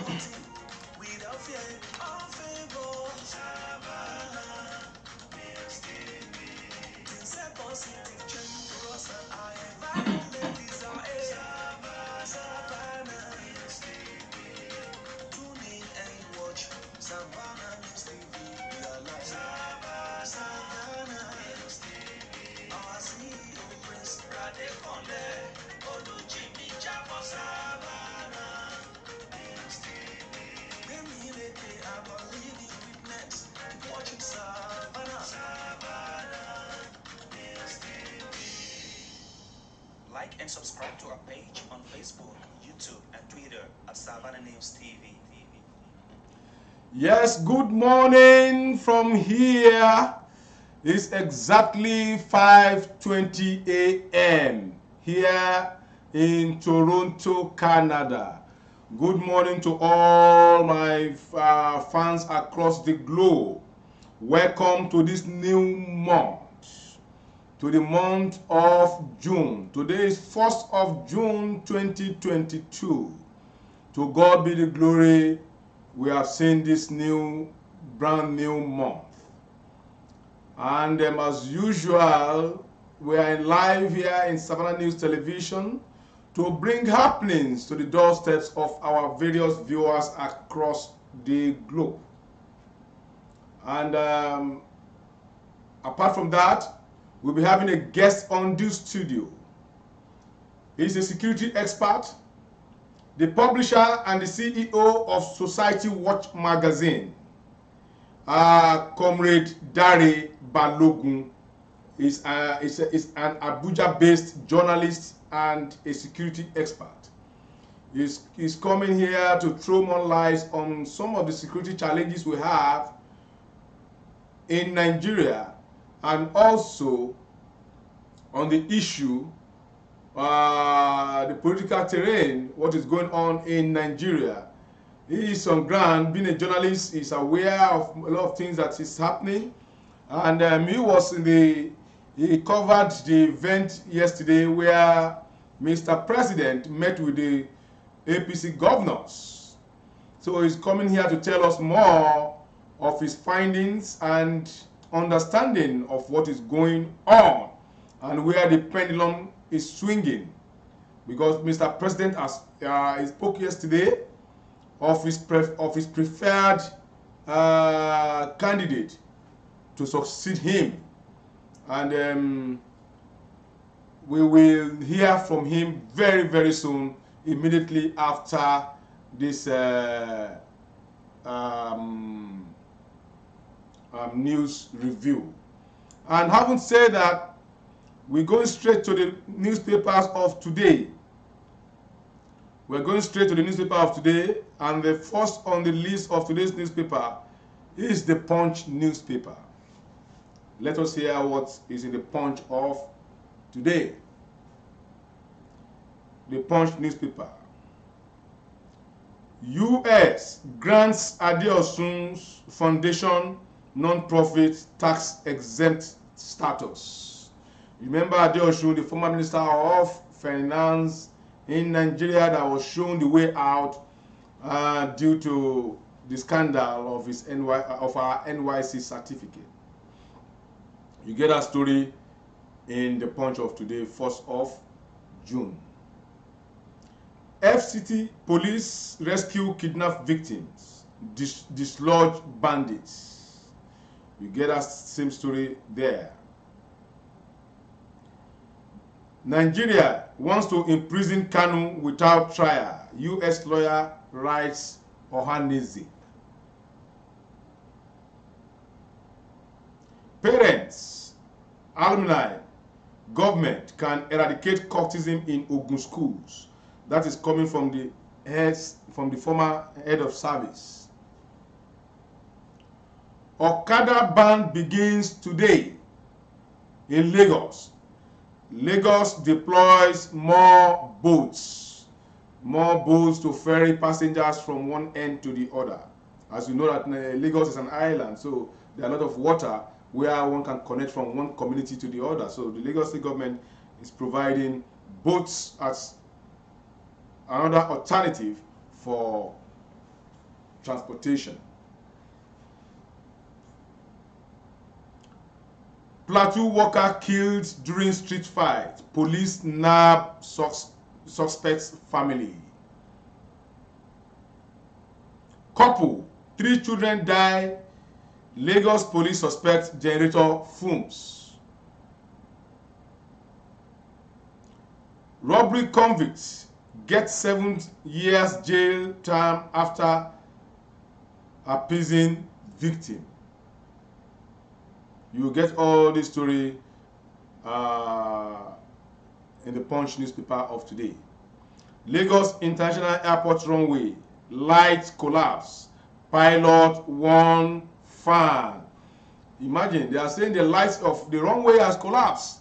Without fear or favor, Savannah News TV. Things are positive change for us and our environment is our aim. Savannah News TV. Tune in and watch Savannah News TV. We are live. Savannah News TV. Our CEO Prince Rade Konde. Olu Jimmy Jabo Savannah News TV. Watching Savannah News TV. Like and subscribe to our page on Facebook, YouTube, and Twitter at Savannah News TV. Yes, good morning from here. It's exactly 5:20 a.m. here in Toronto, Canada. Good morning to all my fans across the globe. Welcome to this new month, to the month of June. Today is 1st of June 2022. To God be the glory. We have seen this brand new month. And as usual, we are live here in Savannah News Television to bring happenings to the doorsteps of our various viewers across the globe. And apart from that, we'll be having a guest on this studio. He's a security expert, the publisher and the CEO of Society Watch magazine. Comrade Dare Balogun is an Abuja-based journalist and a security expert. He's coming here to throw more light on some of the security challenges we have in Nigeria, and also on the issue, the political terrain, what is going on in Nigeria. He is on ground, being a journalist, is aware of a lot of things that is happening, and he covered the event yesterday where Mr. President met with the APC governors. So he's coming here to tell us more of his findings and understanding of what is going on and where the pendulum is swinging. Because Mr. President has he spoke yesterday of his preferred candidate to succeed him, and we will hear from him very, very soon, immediately after this news review. And having said that, we're going straight to the newspapers of today. We're going straight to the newspaper of today, and the first on the list of today's newspaper is the Punch newspaper. Let us hear what is in the Punch of today. The Punch newspaper. U.S. grants Adeosun's foundation non-profit tax-exempt status. Remember Adeosun, the former Minister of Finance in Nigeria, that was shown the way out due to the scandal of our NYC certificate. You get that story in the Punch of today, 1st of June. FCT police rescue kidnapped victims, dislodge bandits. You get that same story there. Nigeria wants to imprison Kanu without trial. U.S. lawyer writes Ohaneze. Parents, alumni, government can eradicate cultism in Ogun schools. That is coming from the former head of service. Okada ban begins today in Lagos. Lagos deploys more boats to ferry passengers from one end to the other. As you know that Lagos is an island, so there are a lot of water where one can connect from one community to the other. So the Lagos State government is providing boats as another alternative for transportation. Plateau worker killed during street fight. Police nab suspect's family. Couple, 3 children die. Lagos police suspect generator fumes. Robbery convicts get 7 years jail term after appeasing victim. You get all this story in the Punch newspaper of today. Lagos International Airport runway, light collapse. Pilot warn fan. Imagine, they are saying the lights of the runway has collapsed,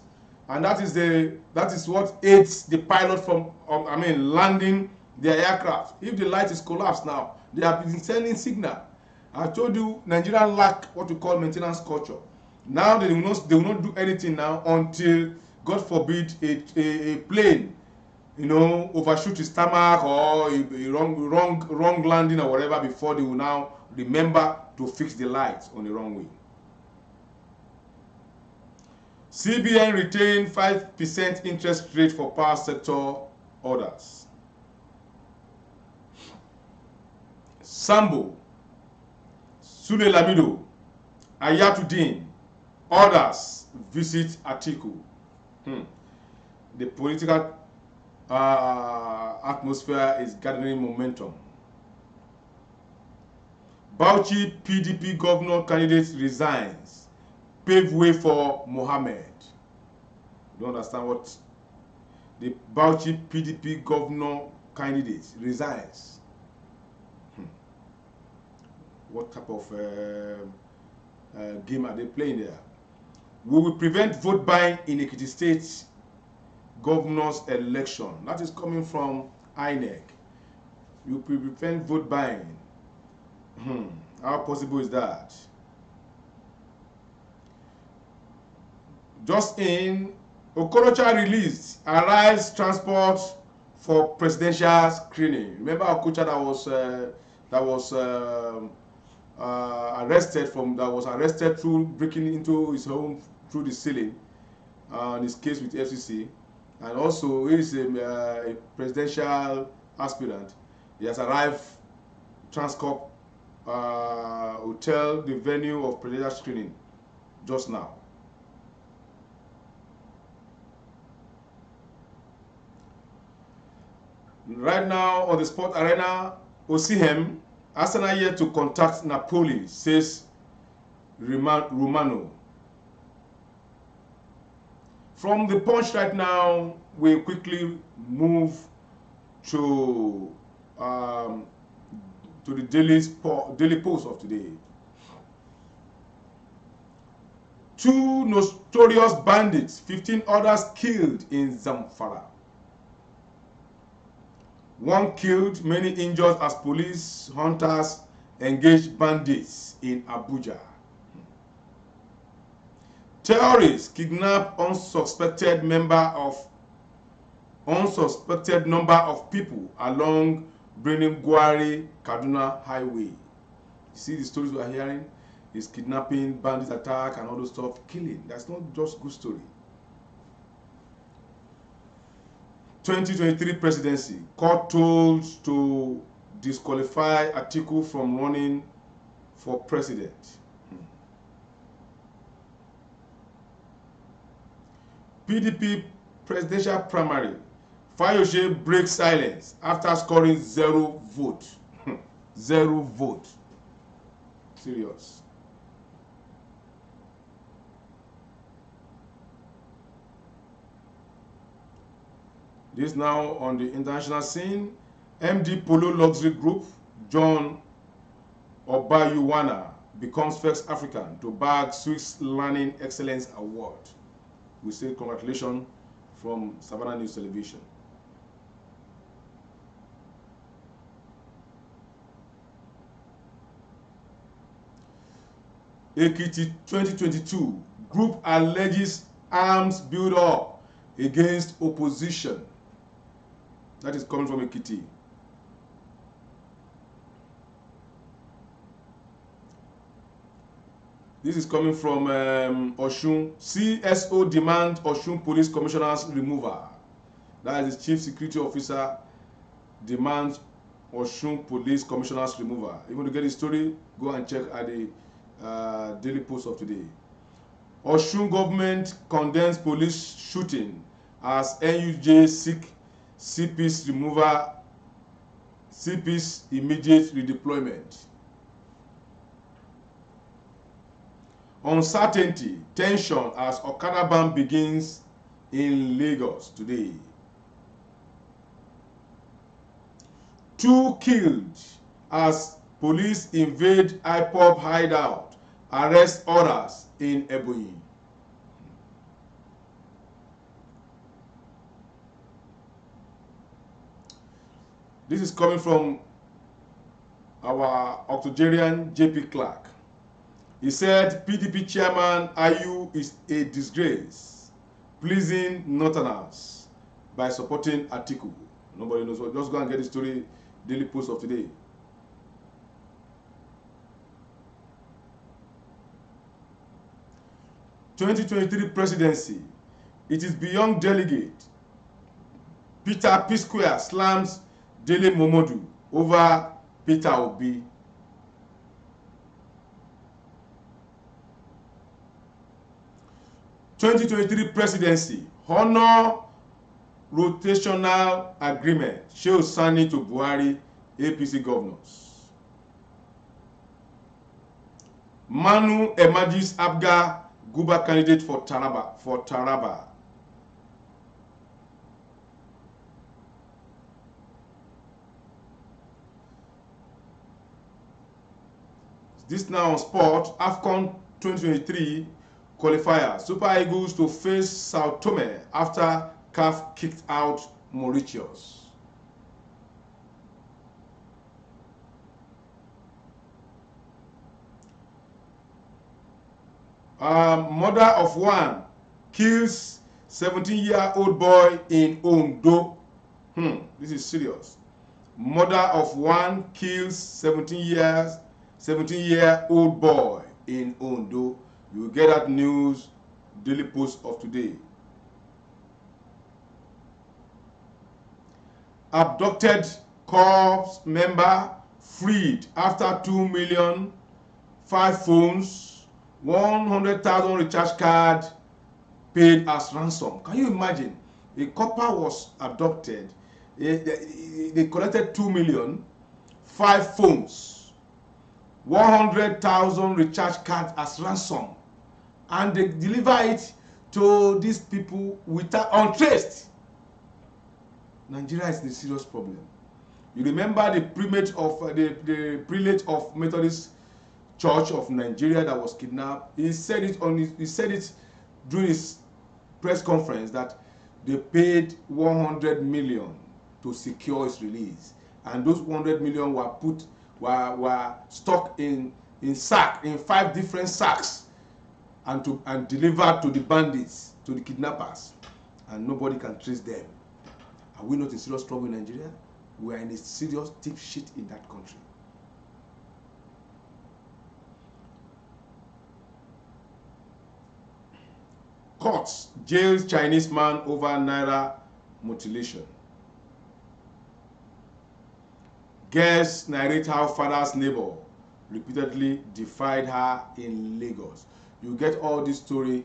and that is what aids the pilot from landing their aircraft. If the light is collapsed now, they have been sending signal. I told you Nigeria lack what we call maintenance culture. Now they will not do anything now until, God forbid, a plane, overshoot his tarmac or a wrong landing or whatever, before they will now remember to fix the lights on the runway. CBN retained 5% interest rate for power sector orders. Sambo, Sule Lamido, Ayatudeen, others visit Atiku. The political atmosphere is gathering momentum. Bauchi PDP governor candidate resigns. Pave way for Mohammed. You don't understand what the Bauchi PDP governor candidate resigns. What type of game are they playing there? We will prevent vote buying in Ekiti State governor's election. That is coming from INEC. You will prevent vote buying. How possible is that? Just in, Okorocha released, arrives transport for presidential screening. Remember Okocha that was arrested through breaking into his home through the ceiling in his case with FCC, and also he is a presidential aspirant. He has arrived Transcorp hotel, the venue of presidential screening, just now. Right now on the sport arena, Osimhen, Arsenal yet to contact Napoli, says Romano. From the Punch right now, we quickly move to the Daily Post of today. 2 notorious bandits, 15 others killed in Zamfara. 1 killed, many injured as police hunters engaged bandits in Abuja. Terrorists kidnap unsuspected number of people along Birnin-Gwari Kaduna Highway. You see the stories we are hearing? Is kidnapping, bandit attack, and all those stuff, killing. That's not just good story. 2023 presidency, court told to disqualify Atiku from running for president. PDP presidential primary, Fayose breaks silence after scoring 0 vote. 0 vote. Serious. This now on the international scene. MD Polo Luxury Group, John Obayuwana, becomes first African to bag Swiss Learning Excellence Award. We say congratulations from Savannah News Television. Ekiti 2022, group alleges arms build up against opposition. That is coming from Ekiti. This is coming from Oshun. CSO demand Oshun Police Commissioner's removal. That is the Chief Security Officer demands Oshun Police Commissioner's removal. You want to get the story? Go and check at the Daily Post of today. Oshun government condemns police shooting as NUJ seek CP's removal, CP's immediate redeployment. Uncertainty, tension as Okada ban begins in Lagos today. 2 killed as police invade IPOB hideout, arrest orders in Ebonyi. This is coming from our octogenarian JP Clark. He said PDP chairman Ayu is a disgrace, pleasing Northerners by supporting Atiku. Nobody knows what. Just go and get the story, Daily Post of today. (2023) presidency. It is beyond delegate. Peter P. Square slams Dele Momodu over Peter Obi. (2023) presidency. Honor rotational agreement. Shehu Sani to Buhari, APC governors. Manu emerges Abga Guba candidate for Taraba. This now on sport. AFCON 2023 qualifier. Super Eagles to face Sao Tome after CAF kicked out Mauritius. Mother of one kills 17-year-old boy in Ondo. This is serious. Mother of one kills 17-year-old boy in Ondo. You will get that news, Daily Post of today. Abducted corps member freed after 2 million, 5 phones, 100,000 recharge card paid as ransom. Can you imagine? A copper was abducted. They collected 2 million, 5 phones, 100,000 recharge cards as ransom, and they deliver it to these people without untraced. Nigeria is a serious problem. You remember the prelate of the prelate of Methodist Church of Nigeria that was kidnapped? He said it during his press conference that they paid 100 million to secure his release, and those 100 million were stuck in 5 different sacks and delivered to the bandits, to the kidnappers, and nobody can trace them. Are we not in serious trouble in Nigeria? We are in a serious deep shit in that country. Courts jails Chinese man over Naira mutilation. Guests narrate how father's neighbor repeatedly defied her in Lagos. You get all this story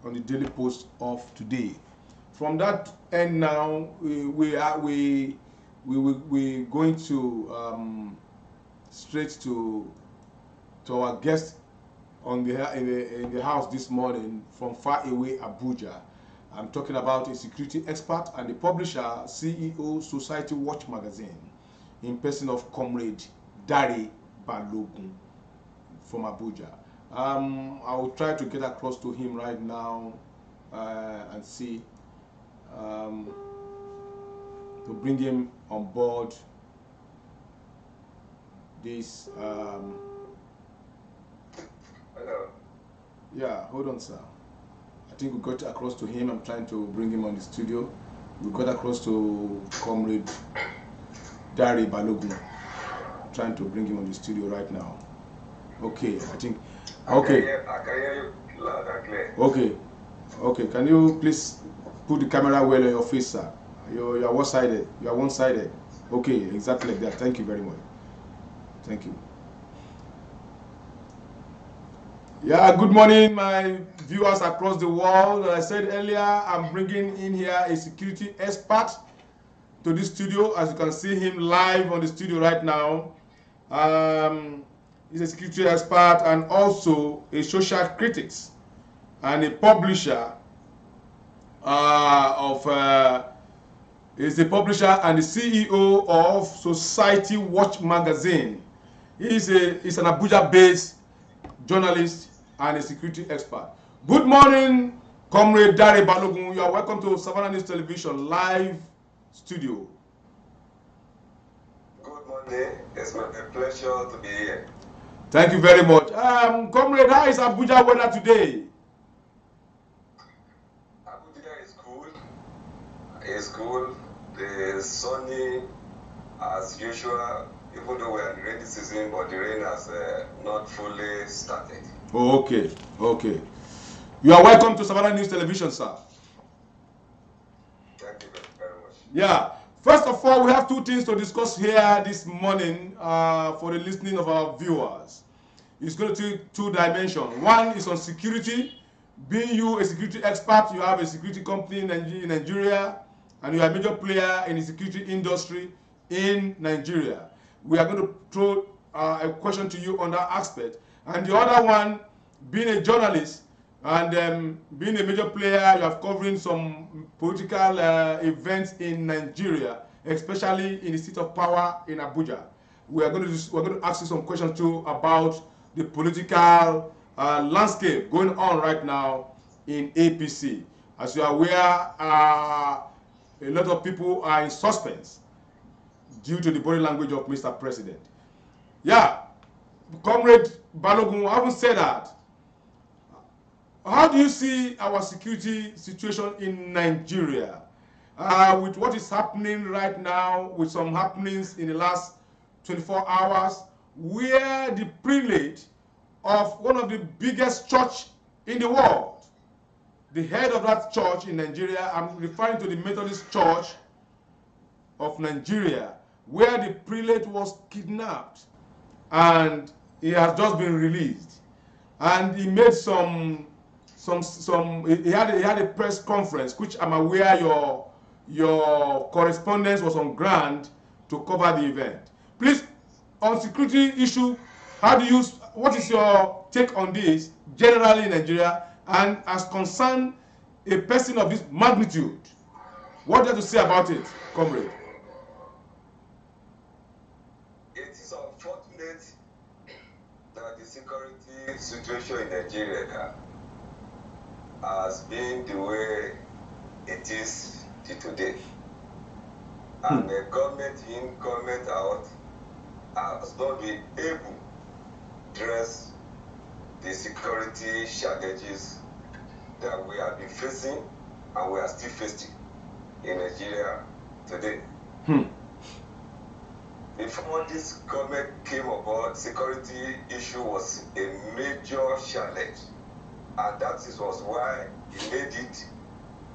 on the Daily Post of today. From that end now, we're going to straight to our guest on in the house this morning from far away Abuja. I'm talking about a security expert and the publisher, CEO, Society Watch magazine, in person of Comrade Dare Balogun from Abuja. I will try to get across to him right now and see to bring him on board this. Hello. Yeah, hold on, sir. I think we got across to him. I'm trying to bring him on the studio. We got across to Comrade Dare Balogun. Trying to bring him on the studio right now. Okay, I think Okay. I can hear you loud and clear. Okay. Okay. Can you please put the camera well on your face, sir? You are one-sided. You are one-sided. Okay, exactly like that. Thank you very much. Thank you. Yeah, good morning, my viewers across the world. As I said earlier, I'm bringing in here a security expert to this studio. As you can see him live on the studio right now. He's a security expert and also a social critic and a publisher he's a publisher and the CEO of Society Watch magazine. He's an Abuja-based journalist and a security expert. Good morning, Comrade Dare Balogun. You are welcome to Savannah News Television live studio. Good morning. It's a pleasure to be here. Thank you very much. Comrade, how is Abuja weather today? Abuja is cool. It's cool. The sunny as usual, even though we're in the rainy season, but the rain has not fully started. Oh, okay, okay. You are welcome to Savannah News Television, sir. Thank you very much. Yeah. First of all, we have two things to discuss here this morning for the listening of our viewers. It's going to take two dimensions. One is on security. Being you a security expert, you have a security company in Nigeria, and you are a major player in the security industry in Nigeria. We are going to throw a question to you on that aspect. And the other one, being a journalist and being a major player, you have covering some political events in Nigeria, especially in the seat of power in Abuja. We're going to ask you some questions too about the political landscape going on right now in APC. As you are aware, a lot of people are in suspense due to the body language of Mr. President. Yeah, Comrade Balogun, having said that, how do you see our security situation in Nigeria with what is happening right now, with some happenings in the last 24 hours, where the prelate of one of the biggest church in the world, the head of that church in Nigeria, I'm referring to the Methodist Church of Nigeria, where the prelate was kidnapped and he has just been released, and he made he had a press conference, which I'm aware your correspondence was on ground to cover the event. Please, on security issue, what is your take on this generally in Nigeria, and as concerned a person of this magnitude? What do you have to say about it, comrade? It is unfortunate that the security situation in Nigeria has been the way it is till today. And the government in, government out has not been able to address the security challenges that we have been facing and we are still facing in Nigeria today. Before this government came aboard, security issue was a major challenge, and that was why he made it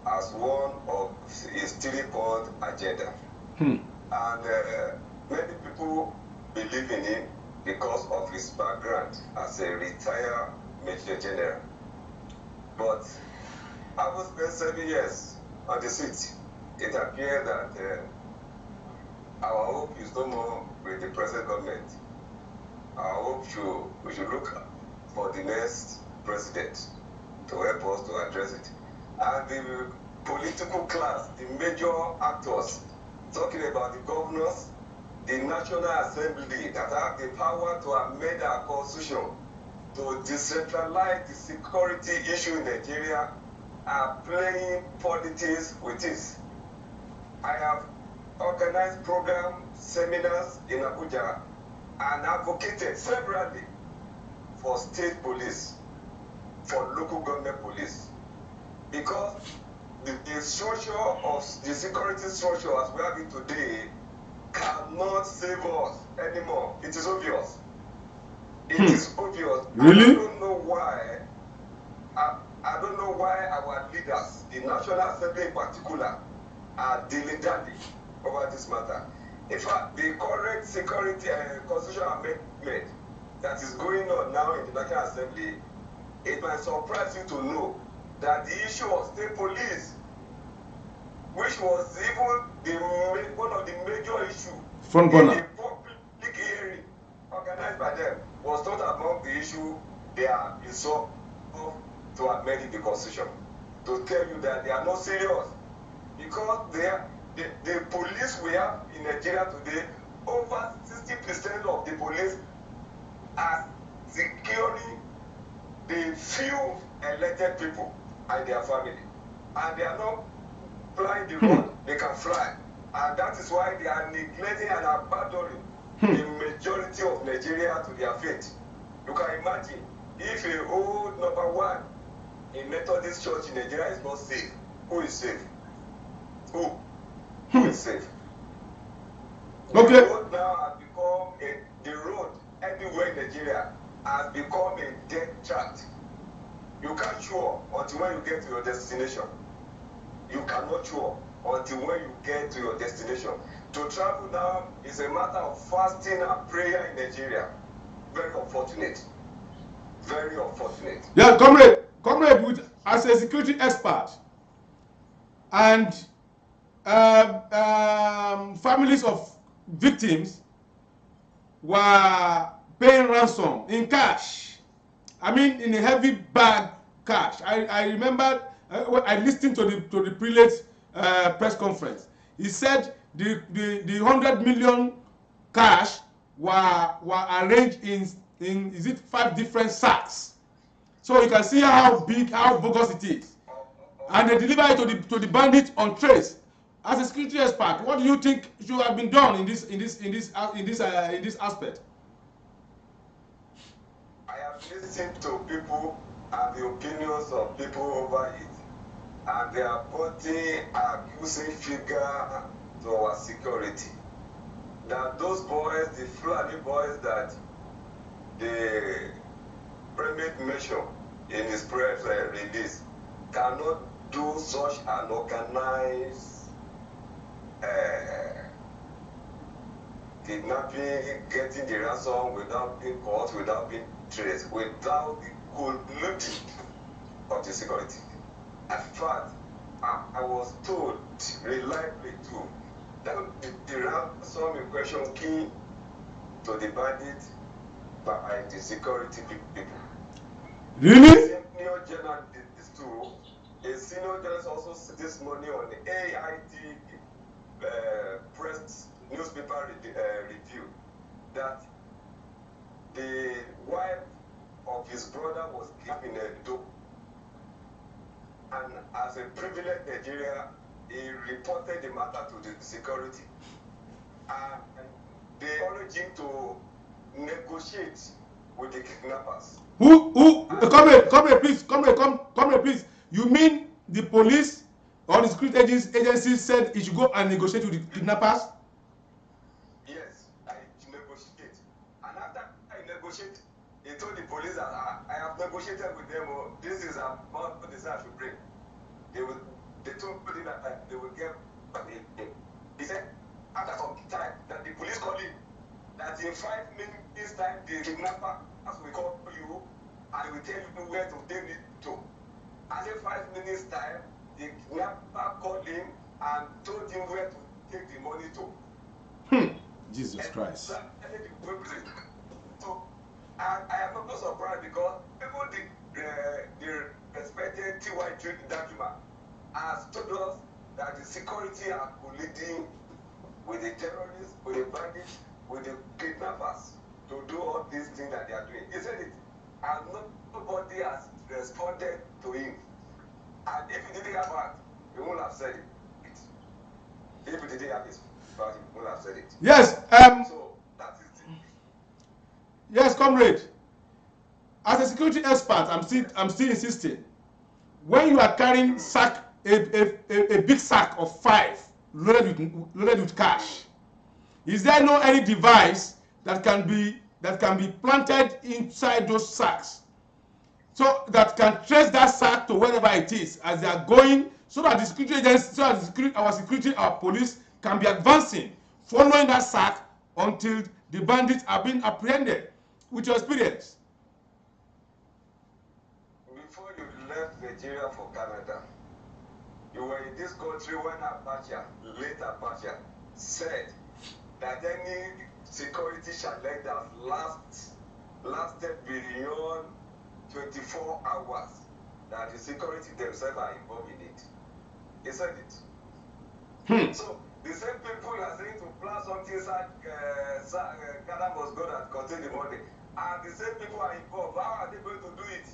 as one of his 3-point agenda. And many people believe in him because of his background as a retired Major General. But after spent 7 years on the seat, it appeared that our hope is no more with the present government. Our hope we should look for the next president to help us to address it. And the political class, the major actors, talking about the governors, the National Assembly that have the power to amend our constitution to decentralize the security issue in Nigeria, are playing politics with it. I have organized programs, seminars in Abuja, and advocated severally for state police, for local government police, because the structure of the security structure as we have it today cannot save us anymore. It is obvious. It is obvious. Really? I don't know why. I don't know why our leaders, the National Assembly in particular, are dilly-dally over this matter. In fact, the current security and constitutional amendment that is going on now in the National Assembly, it might surprise you to know that the issue of state police, which was even one of the major issues Front in burner. the public hearing organized by them, was not among the issue they are resolved to amend the constitution. To tell you that they are not serious, because the police we have in Nigeria today, over 60% of the police are securing the few elected people and their family, and they are not flying the road they can fly, and that is why they are neglecting and abandoning the majority of Nigeria to their fate. You can imagine if a old number one in Methodist Church in Nigeria is not safe, who is safe? Who is safe? Okay. The road now has become the road everywhere in Nigeria has become a death trap. You can't show until when you get to your destination. You cannot show until when you get to your destination. To travel now is a matter of fasting and prayer in Nigeria. Very unfortunate. Very unfortunate. Yeah, comrade, as a security expert, and families of victims were paying ransom in cash. I mean, in a heavy bag cash. I remember I listened to the prelate's press conference. He said the 100 million cash were arranged in is it 5 different sacks. So you can see how big, how bogus it is, and they deliver it to the bandits on trace. As a security expert, what do you think should have been done in this aspect? I have listened to people and the opinions of people over it, and they are putting accusing figure to our security. That those boys, the Fulani boys that the Premier mentioned in his press release, cannot do such an organized kidnapping, getting the ransom without being caught, without being traced, without the colluding of the security. In fact, I was told reliably too that the ransom in question came to the bandits by the security people. Really? Senior journalist too. A senior journalist also said this morning on the AIT press newspaper review that the wife of his brother was given a dope, and as a privileged Nigerian, he reported the matter to the security, and they urged him to negotiate with the kidnappers. Comrade, please. You mean the police or the security agency said he should go and negotiate with the kidnappers? Yes, I negotiate. And after I negotiate, he told the police that I have negotiated with them. This is about what I should bring. They told me that they will get back him. He said, after some time, that the police called him, that in 5 minutes time, the kidnapper will call you and will tell you where to take it to. And in 5 minutes time, the kidnapper called him and told him where to take the money to. Jesus Christ. So I am not surprised because even the respected T.Y. Dajuma has told us that the security are colluding with the terrorists, with the bandits, with the kidnappers to do all these things that they are doing. He said it, and nobody has responded to him. And if he didn't have that, he wouldn't have said it. If he didn't have his part, he wouldn't have said it. Yes. So that is it. Yes, comrade. As a security expert, I'm still insisting. When you are carrying a big sack of 5 loaded with cash, is there no any device that can that can be planted inside those sacks, so that can trace that sack to wherever it is as they are going, so that the security agents, so that the security, our police can be advancing, following that sack until the bandits are being apprehended. With your experience. Before you left Nigeria for Canada, you were in this country when Abacha, late Abacha, said that any security challenge that lasted beyond 24 hours, that the security themselves are involved in it. He said it. So the same people are saying to plan something inside Ghana must go that contain the money, and the same people are involved. How are they going to do it?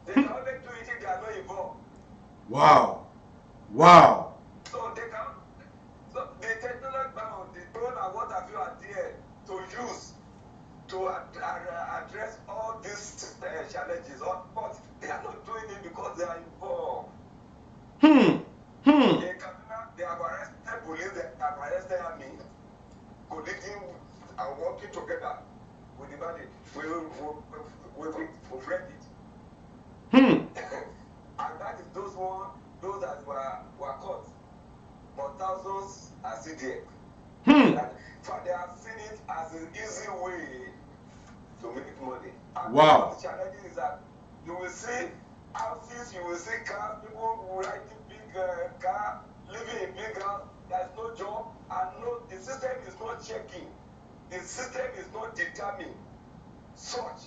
They can only do it if they are not involved. Wow. Wow. So they can. So the technology bound, the drone and what have you are there to use to address all these challenges, but they are not doing it because they are involved. In Kaduna, they have arrested police, they have arrested army, collecting and working together with the bandit. We've read it. And that is those that were caught. But thousands are still there. So they have seen it as an easy way to make money. And wow. The challenge is that you will see houses, you will see cars, people riding big car, living in big house. There's no job, and the system is not checking. The system is not determining such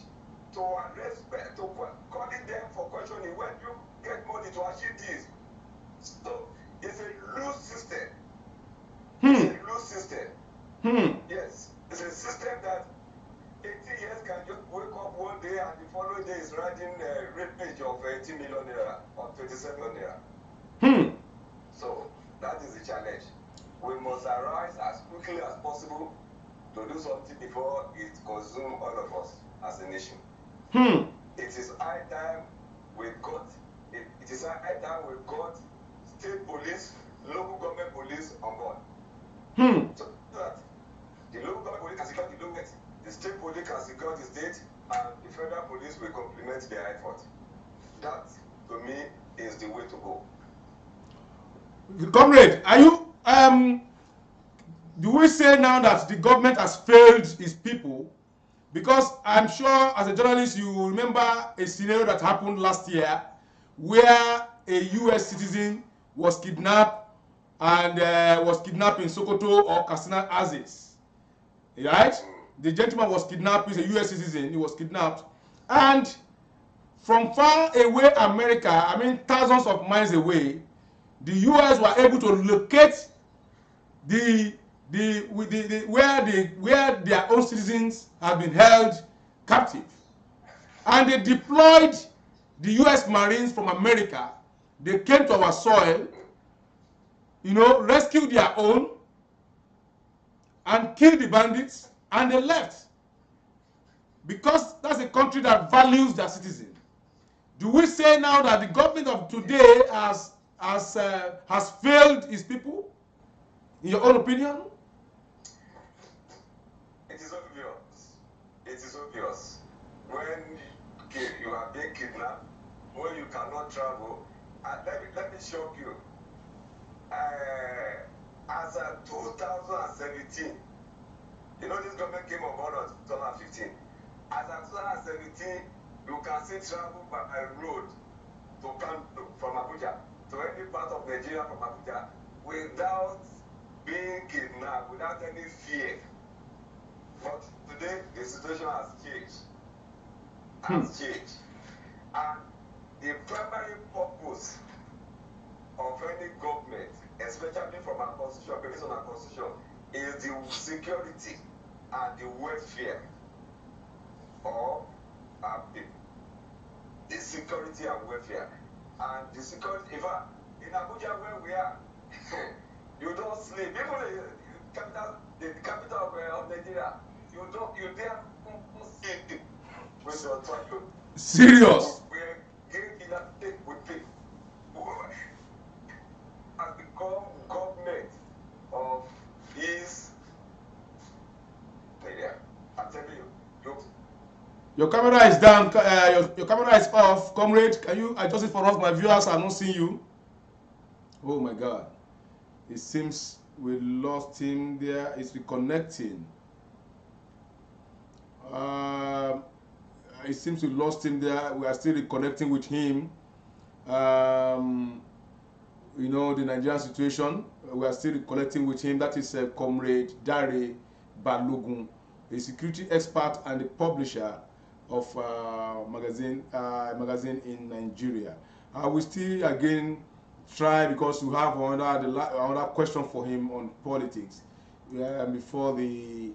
to arrest, to calling them for questioning. When you get money to achieve this, so it's a loose system. It's a loose system. Yes, it's a system that 80 years can just wake up one day and the following day is writing a rate page of 80 million naira or 27 million naira. So that is the challenge. We must arise as quickly as possible to do something before it consumes all of us as a nation. It is high time we got it is high time we got state police, local government police on board. So that the local government police can secure the local, the state police can secure the state, and the federal police will complement their effort. That, to me, is the way to go. Comrade, are you do we say now that the government has failed its people? Because I'm sure as a journalist you will remember a scenario that happened last year where a US citizen was kidnapped and was kidnapped in Sokoto or Katsina Aziz. Right? The gentleman was kidnapped, he's a US citizen, he was kidnapped. And from far away America, I mean thousands of miles away, the US were able to locate where their own citizens have been held captive, and they deployed the US Marines from America. They came to our soil, rescued their own and killed the bandits, and they left, because that's a country that values their citizens. Do we say now that the government of today has failed its people, in your own opinion? It is obvious. It is obvious. When you are being kidnapped, when you cannot travel, and let me shock you. As of 2017, this government came on board in 2015. As of 2017, you can still travel by road to Kano from Abuja, to any part of Nigeria from Abuja, without being kidnapped, without any fear. But today, the situation has changed. And the primary purpose of any government, especially from our constitution, based on our constitution, is the security and the welfare of our people. The security and welfare. And the security, in fact, in Abuja where we are, you don't sleep. Even the capital of Nigeria, you dare sleep with your toilet. Serious. Has become government of this area. I'm telling you. Your camera is down. Your camera is off. Comrade, can you adjust it for us? My viewers are not seeing you. Oh my God. It seems we lost him there. It's reconnecting. It seems we lost him there. We are still reconnecting with him. You know, the Nigerian situation. We are still reconnecting with him. That is Comrade Dare Balogun, a security expert and the publisher of magazine in Nigeria. I will still again try, because we have another question for him on politics before the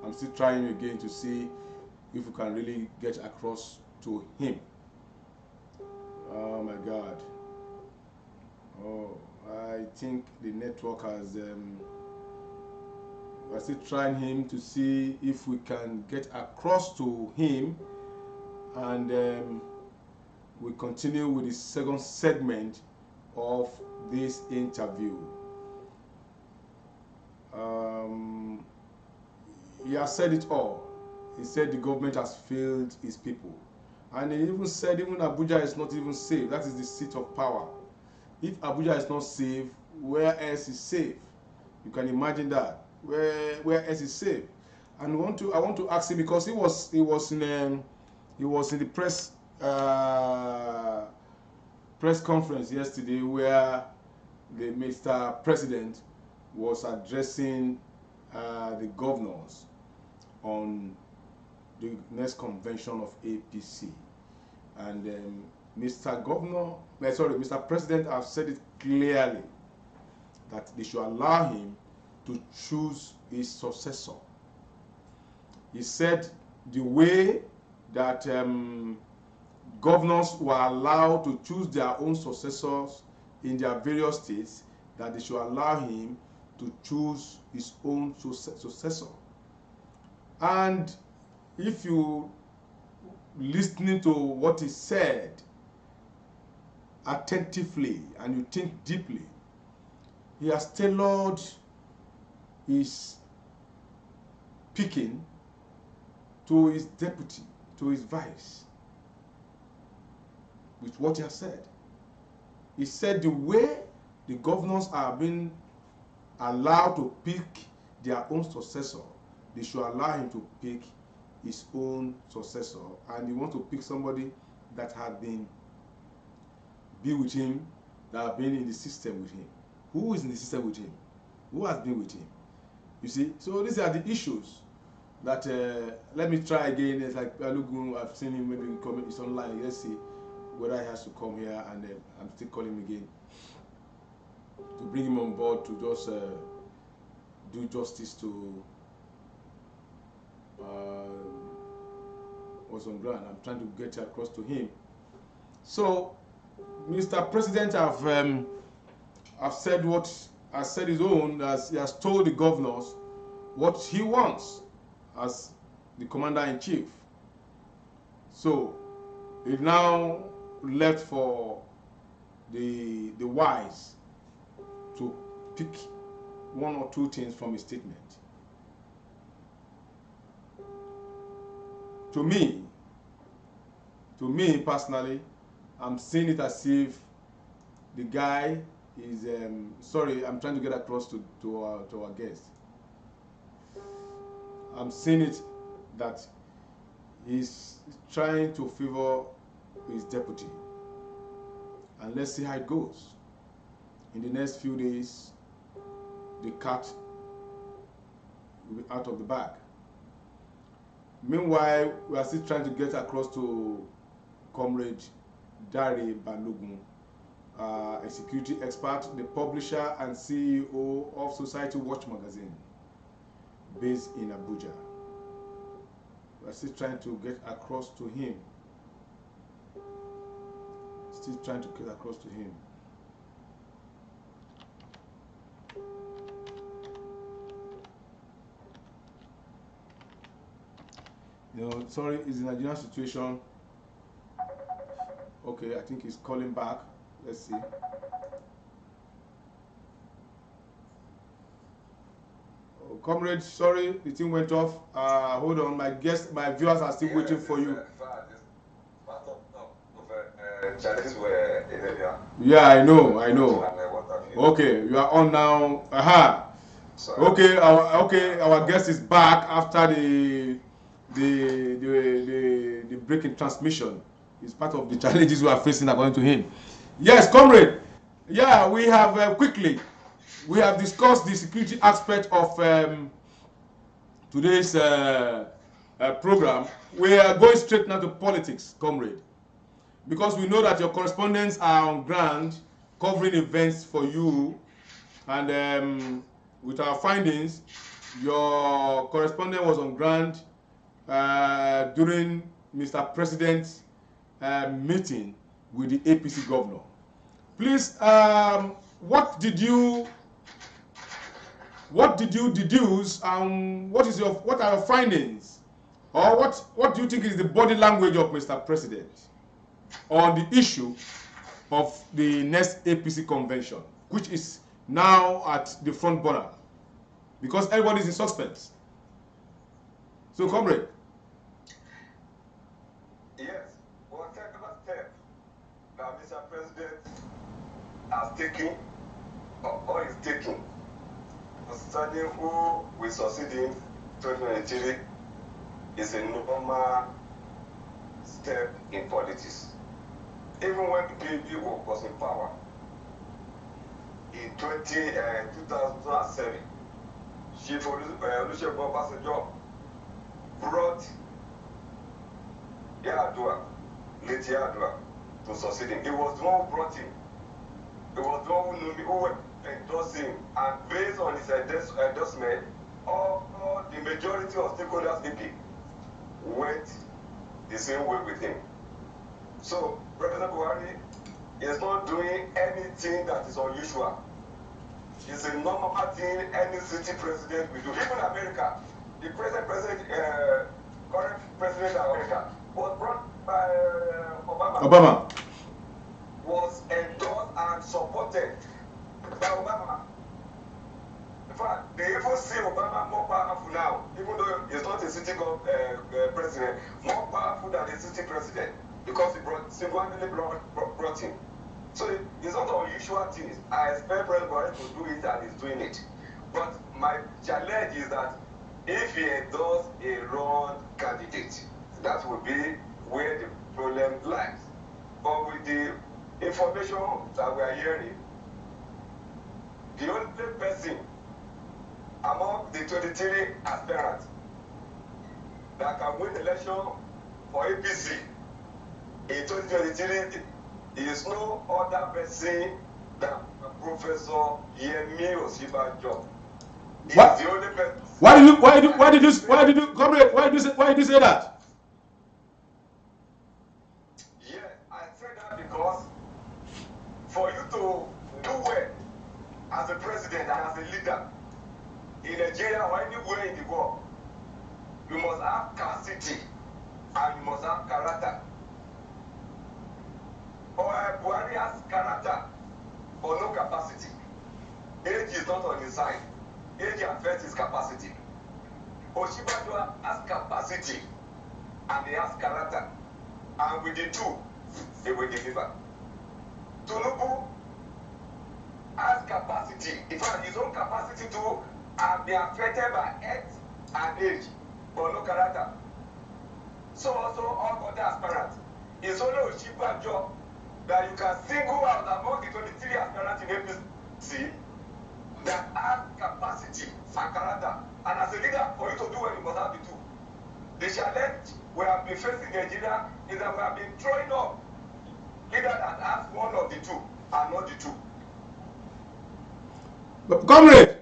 I'm still trying again to see if we can really get across to him. Oh my God. Oh, I think the network has we're still trying him to see if we can get across to him, and we continue with the second segment of this interview. He has said it all. He said the government has failed his people, and he even said even Abuja is not even safe. That is the seat of power. If Abuja is not safe, where else is safe? You can imagine that. Where else is safe? And I want to ask him, because he was in the press conference yesterday where the Mr. President was addressing the governors on the next convention of APC, and Mr. President have said it clearly that they should allow him to choose his successor. He said the way that governors were allowed to choose their own successors in their various states, that they should allow him to choose his own successor. And if you listening to what he said attentively and you think deeply, he has tailored his picking to his deputy, to his vice, with what he has said. He said the way the governors are being allowed to pick their own successor, they should allow him to pick his own successor, and he wants to pick somebody that had been with him, that have been in the system with him. Who is in the system with him? Who has been with him? You see, so these are the issues that let me try again. It's like Balogun, I've seen him, maybe it's online. Let's see whether he has to come here, and I'm still calling him again to bring him on board to just do justice to what's on ground. I'm trying to get across to him. So, Mr. President have said his own, as he has told the governors what he wants as the commander-in-chief. So, it now left for the wise to pick one or two things from his statement. To me personally, I'm seeing it as if the guy is sorry, I'm trying to get across to our guest. I'm seeing it that he's trying to favor his deputy, and let's see how it goes. In the next few days, the cat will be out of the bag. Meanwhile, we are still trying to get across to Comrade Dare Balogun, a security expert, the publisher and CEO of Society Watch magazine, based in Abuja. We are still trying to get across to him. Still trying to get across to him. You know, sorry, it's the Nigerian situation. Okay, I think he's calling back. Let's see. Comrade, sorry, the thing went off. Hold on, my viewers are still waiting for you. Challenges were in area. Yeah, I know. Okay, you are on now. Okay, our guest is back after the break in transmission. It's part of the challenges we are facing according to him. Yes, comrade. Yeah, we have we have discussed the security aspect of today's program. We are going straight now to politics, comrade, because we know that your correspondents are on ground covering events for you, and with our findings, your correspondent was on ground during Mr. President's meeting with the APC governor. Please, what did you deduce, and what are your findings, or what do you think is the body language of Mr. President on the issue of the next APC convention, which is now at the front burner, because everybody is in suspense? So, comrade. Yes, whatever step that Mr. President has taken or is taking concerning who will succeed in 2023 is a normal step in politics. Even when the PAP was in power in 2007, Chief Olusegun Obasanjo brought late Yar'Adua, to succeed him. It was the one who brought him. It was the one who endorsed him, and based on his endorsement, all the majority of stakeholders went the same way with him. So President Buhari is not doing anything that is unusual. It's a normal thing any city president will do. Even America, the current president of America was brought by Obama. Was endorsed and supported by Obama. In fact, they even see Obama more powerful now, even though he's not a city president, more powerful than a city president, because he single-handedly brought him. So it's not an unusual thing. I expect President Buhari to do it, and he's doing it. But my challenge is that if he endorses a wrong candidate, that would be where the problem lies. But with the information that we are hearing, the only person among the 23 aspirants that can win the election for APC in 2023 is no other person than Professor Yemi Osinbajo. What? The only person. Why did you say that? Yeah, I said that because for you to do well as a president and as a leader in Nigeria or anywhere in the world, you must have capacity and you must have character. Buhari has character but no capacity. Age is not on his side. Age affects his capacity. Osinbajo has capacity and he has character. And with the two, they will deliver. Tinubu has capacity. In fact, his own capacity to be affected by age and age, but no character. So also all other aspirants. It's only Osinbajo that you can single out among the 23 aspirants in APC that have capacity and character. And as a leader, for you to do well, you must have the two. The challenge we have been facing in Nigeria is that we have been throwing up leaders that have one of the two and not the two. But comrade,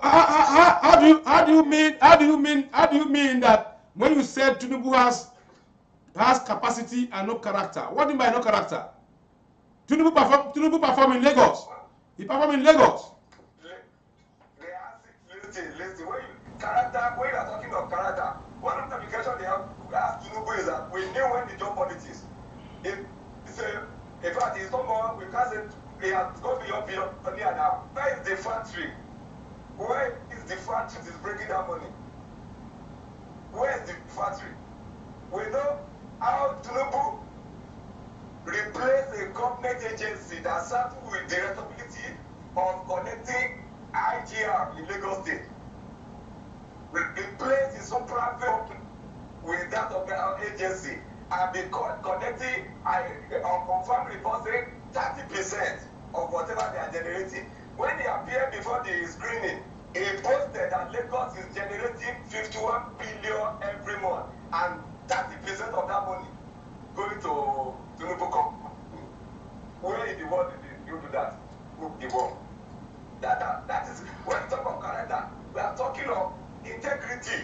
how do you mean that when you said Tinubu has capacity and no character? What do you mean by no character? Tinubu perform in Lagos. He performed in Lagos. Listen, when you are talking of character, one of the applications they have asked Tinubu is that we knew when they join politics. In fact, it's no more, we can't say he has gone beyond now. Where is the factory? Where is the factory that is bringing that money? Where is the factory? We know how Tinubu replaced a government agency that served with the responsibility of connecting IGR in Lagos State. Replace his own private with that of the agency and be connecting on confirmed report saying 30% of whatever they are generating. When he appeared before the screening, he posted that Lagos is generating 51 billion every month and 30% of that money going to Tinubu company. Where in the world did you do that? Who the world? That is when we talk of character, we are talking of integrity.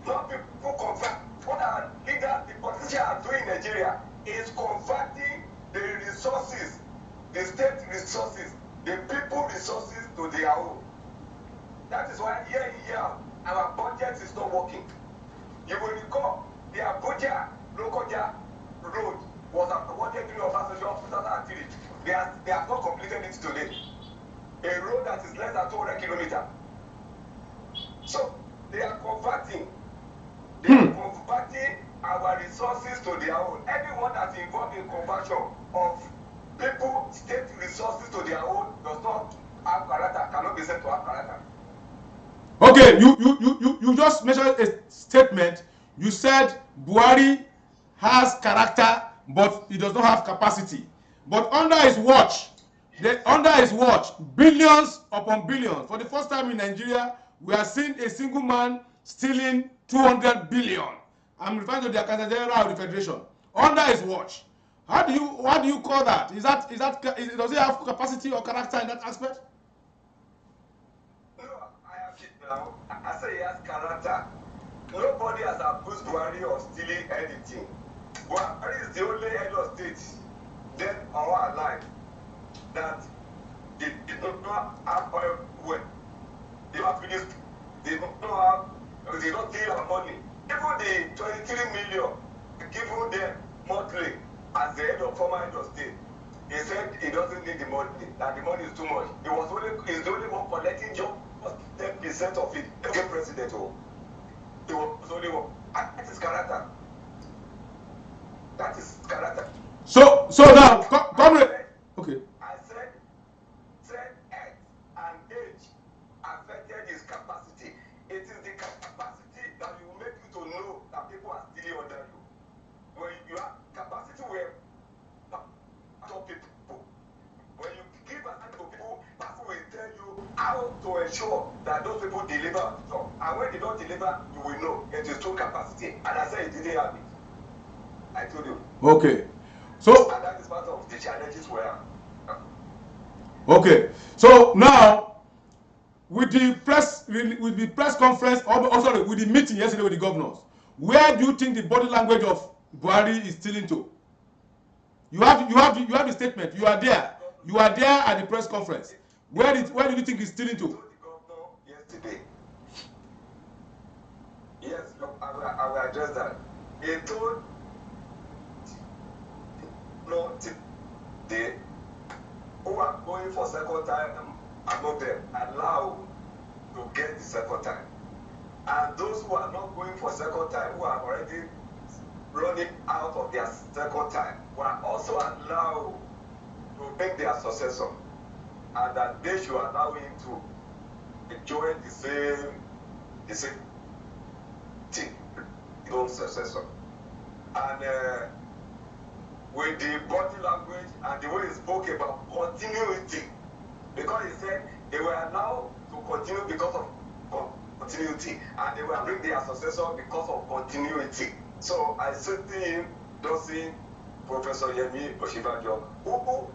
Not people convert. What our leaders, the politicians are doing in Nigeria is converting the resources, the state resources, the people resources to their own. That is why year in year our budget is not working. You will recall the Abuja Lokoja road was awarded during Obasanjo 2003. They have not completed it today. A road that is less than 200 kilometers. So they are converting. They are converting our resources to their own. Anyone that's involved in conversion of people, state resources to their own does not have character, cannot be said to have character. Okay, you just mentioned a statement. You said Buhari has character, but he does not have capacity. But under his watch, billions upon billions. For the first time in Nigeria, we are seeing a single man stealing 200 billion. I'm referring to the Accountant General of the Federation. Under his watch. What do you call that? Does he have capacity or character in that aspect? No, I say he has character. Nobody has accused Buhari of stealing anything. Buhari is the only head of state, dead or alive, that did not have oil well. They have finished. They don't deal our money. Even the 23 million given them monthly as the head of former head of state, he said he doesn't need the money, that the money is too much. He's the only one collecting just 10% of it. The president, he was the only one. That is character. That is character. So now, comrade. Okay. I said X and age affected his capacity. It is the capacity that will make you to know that people are still under you. When you have capacity where people, when you give an to people, people will tell you how to ensure that those people deliver. So, and when they don't deliver, you will know it is true capacity. And I said it didn't have it. I told you. Okay. So. And that is part of the challenges we are. Okay. So now, with the press conference, with the meeting yesterday with the governors, where do you think the body language of Buhari is stealing to? You have the statement. You are there. You are there at the press conference. Where do you think he's stealing to? I told the governor yesterday. Yes, look, I will address that. He told they who are going for second time among them allow to get the second time. And those who are not going for second time, who are already running out of their second time, were also allowed to make their successor. And that they should allow him to join the same team, his own successor. And with the body language and the way he spoke about continuity, because he said they were allowed to continue because of continuity, and they will bring their successor because of continuity. So I said to him, Dosing, Professor Yemi Oshibajo, who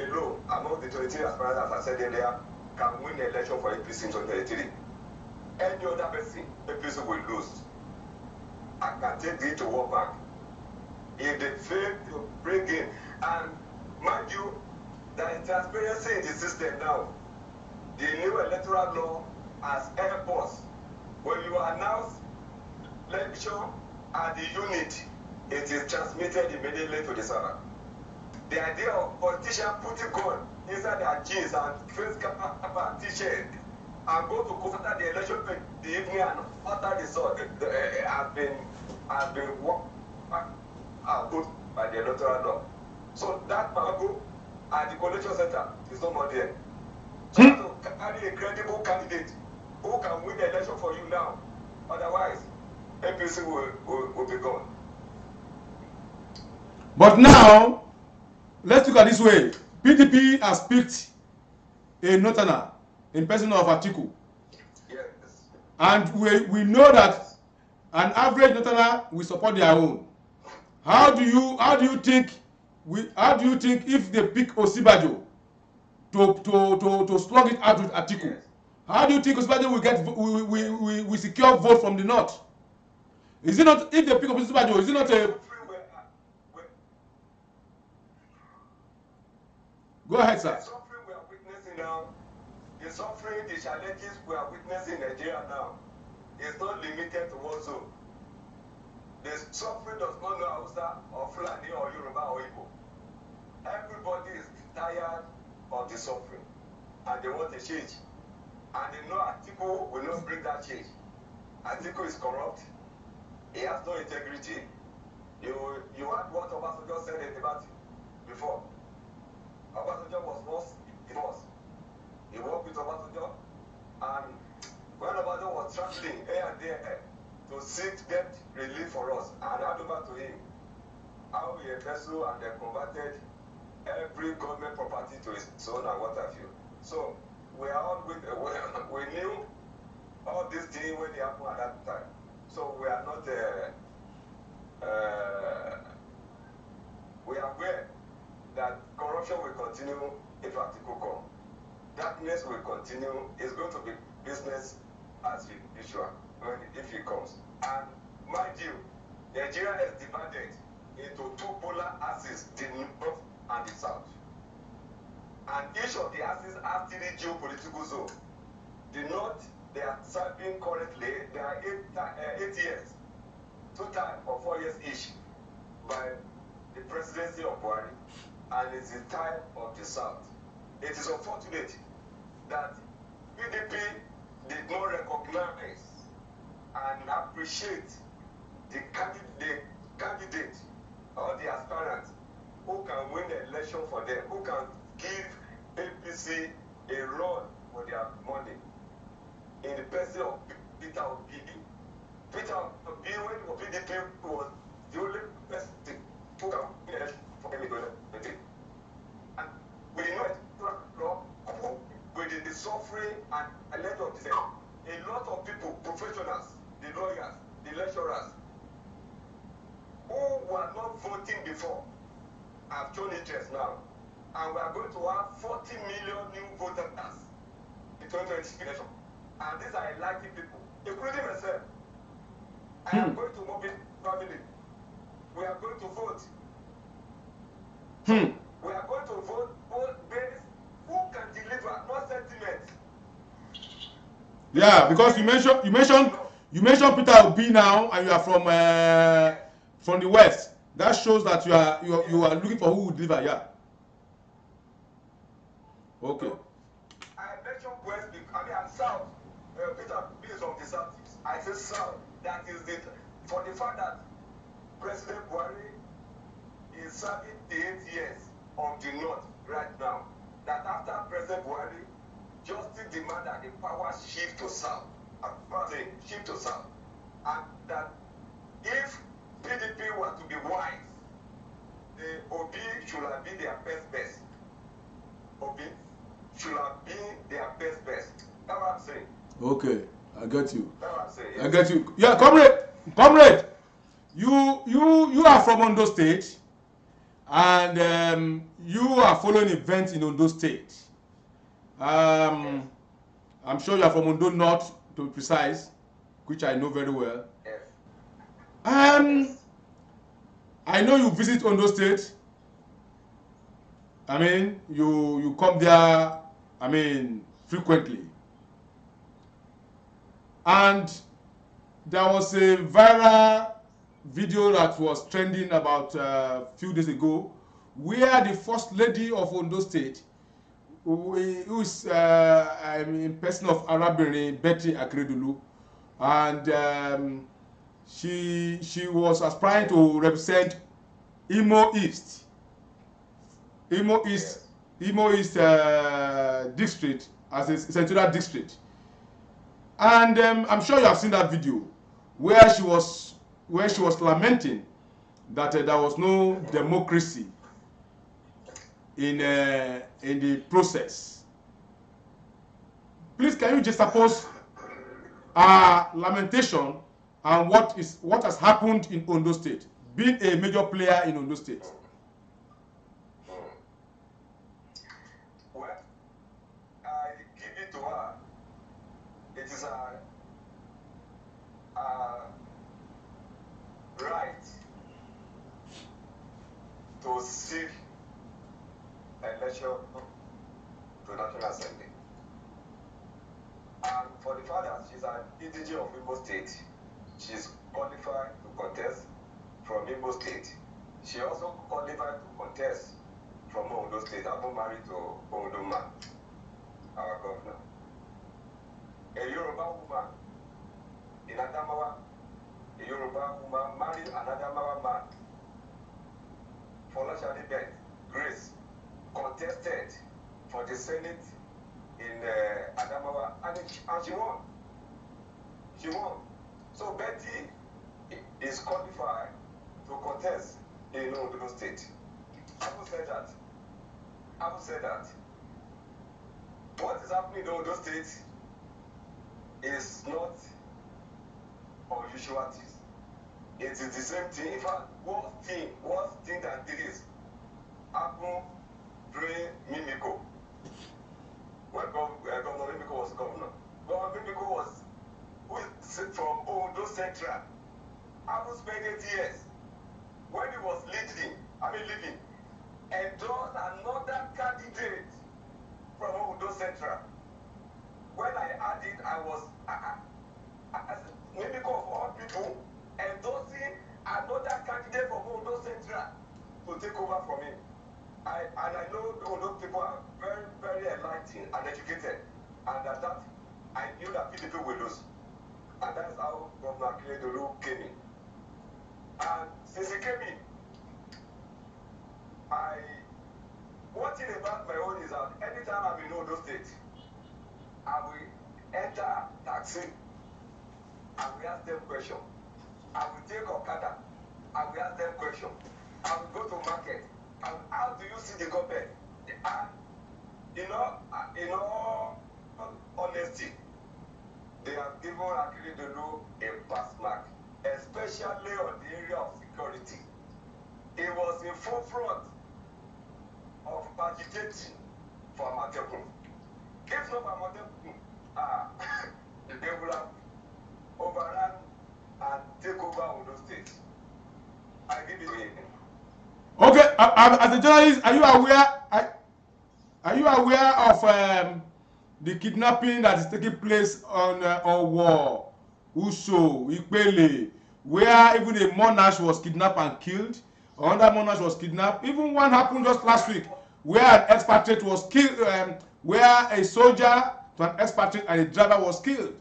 alone among the 23 aspirants, as I said earlier, can win the election for APC in 2023. Any other person, APC will lose. I can take it to work back. If they fail to bring in, and mind you, there is transparency in the system now. The new electoral law has helped us. When you announce election at the unit, it is transmitted immediately to the server. The idea of politicians putting gun inside their jeans and face cap and t-shirt and go to court after the election the evening and after the result has been worked put by the electoral law. So that Mago at the collation center is no more there. So you have to carry a credible candidate who can win the election for you now. Otherwise, APC will be gone. But now, let's look at this way. PDP has picked a northerner in person of Atiku. Yes. And we know that an average northerner will support their own. How do you think if they pick Osibajo to slug it out with Atiku? Yes. How do you think Osibajo will secure vote from the north? Is it not, if they pick up Osibajo, is it not a... Go ahead, sir. The suffering we are witnessing now, the suffering, the challenges we are witnessing in Nigeria now is not limited to one zone. The suffering does not know Hausa or Fulani or Yoruba or Igbo. Everybody is tired of the suffering and they want a change. And they know Atiku will not bring that change. Atiku is corrupt. He has no integrity. You heard what Obasanjo said in the debate before. Obasanjo was lost. He worked with Obasanjo, and when Obasanjo was traveling here and there to seek debt relief for us, and hand over to him how he embezzled and then converted every government property to his own and what have you. So we are all with we knew all these things when they happened at that time. So we are not we are aware that corruption will continue if Atiku comes. Darkness will continue. It's going to be business as usual if he comes. And mind you, Nigeria is divided into two polar axes, the north and the south. And each of the axes has 3 geopolitical zones. The north, they are serving currently, there are 8 years, 2 times or 4 years each by the presidency of Buhari, and it's the time of the south. It is unfortunate that PDP did not recognize and appreciate the candidate or the aspirant who can win the election for them, who can give APC a run for their money. In the person of Peter Obi. Peter Obi, when PDP was the only person who can win the election for anybody. And we know it with the suffering and a lot of this. A lot of people, professionals, the lawyers, the lecturers, who were not voting before, have shown interest now. And we are going to have 40 million new voters in 2020 election. And these are elected people, including myself. I am going to mobilize family. We are going to vote. We are going to vote based who can deliver, not sentiment. Yeah, because you mentioned Peter Obi now, and you are from the west. That shows that you are looking for who will deliver. Yeah. Okay. I mentioned west because I'm south. Peter Obi is from the south. I say south. That is it. For the fact that President Buhari is serving the 8 years of the north right now. That after President Buhari, justice demand that the power shift to south. Shift to south. And that if PDP were to be wise, the Obi should have been their best. Obi should have been their best. That's what I'm saying. Okay, I get you. That's what I'm saying. Yes. I get you. Yeah, comrade. You are from Ondo State, and you are following events in Ondo State. I'm sure you are from Ondo North, to be precise, which I know very well. Yes. I know you visit Ondo State. I mean, you come there, I mean, frequently. And there was a viral video that was trending about a few days ago, where the First Lady of Ondo State who is I mean, person of Arabini Betty Akeredolu, and she was aspiring to represent Imo East. Imo East, Imo East district as a senatorial district, and I'm sure you have seen that video where she was lamenting that there was no democracy in the process. Please, can you just suppose lamentation and what has happened in Ondo State, being a major player in Ondo State? Well, I give it to her. It is a right to seek election to National Assembly. And for the fact that she's an indigenous of Imo State, she's qualified to contest from Imo State. She also qualified to contest from Ondo State. I'm married to Ondo man, our governor. A Yoruba woman in Adamawa, a Yoruba woman married an Adamawa man. Folashade Beth Grace contested for the Senate in Adamawa, and she won. She won. So Betty is qualified to contest in Ondo State. Having said that, what is happening in Ondo State is not unusual. It is the same thing. In fact, worst thing that this happened during Mimiko. When Governor Mimiko was governor. Governor Mimiko was who is from Ondo Central. After spending 8 years, when he was leaving, endorsed another candidate from Ondo Central. When I had it, I was Mimiko of all people endorsing another candidate from Ondo Central to take over from him. I know Ondo people are very, very enlightened and educated, and at that I knew that PDP will lose, and that's how Governor Akeredolu came in. And since he came in, one thing about my own is that anytime I'm in Ondo State, I will enter taxi, I will ask them questions. I will take Okada, I will ask them questions. I will go to market. And how do you see the government? And in all honesty, they have given Akeredolu a pass mark, especially on the area of security. He was in forefront of agitating for Amatekun. If not Amatekun, they will have overrun and take over Ondo State. I give it in. Okay, as a journalist, are you aware of the kidnapping that is taking place on Owo, Uso, Ipele, where even a monarch was kidnapped and killed, another monarch was kidnapped. Even one happened just last week, where an expatriate was killed, where a soldier to an expatriate and a driver was killed.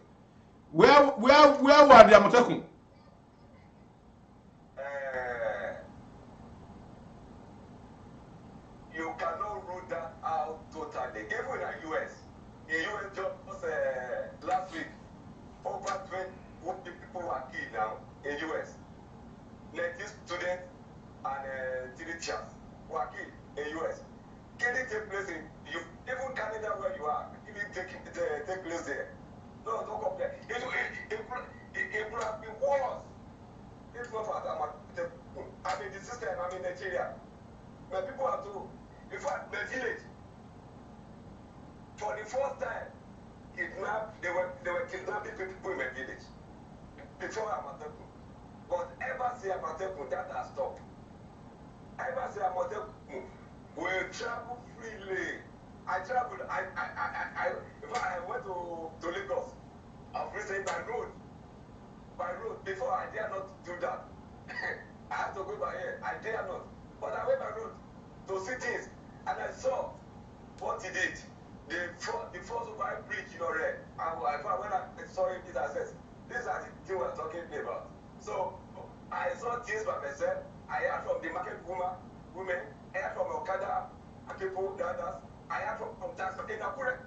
Where were the Amotekun? You cannot rule that out totally. Even in the US just last week, over 20 people were killed now in the US. 19 students and 3 teachers were killed in the US. Killing take place in even Canada where you are. If it take place there. No, don't compare. It would have been worse. If not for that, I'm in the system, I'm in Nigeria. My people are too. In fact, my village, for the first time, kidnapped, they were kidnapping people in my village. Before Amatekun. But ever since Amatekun, that has stopped. Ever since Amatekun, we travel freely. I traveled, in fact, I went to Lagos. I've recently by road. Before I dare not do that. I have to go by here. I dare not. But I went by road to see things, and I saw what he did. the first over bridge, you know, red. And when I saw it, I said, these are the things we're talking about. So I saw things by myself. I heard from the market women, I heard from Okada, and people, the others. I heard from tax in Akure.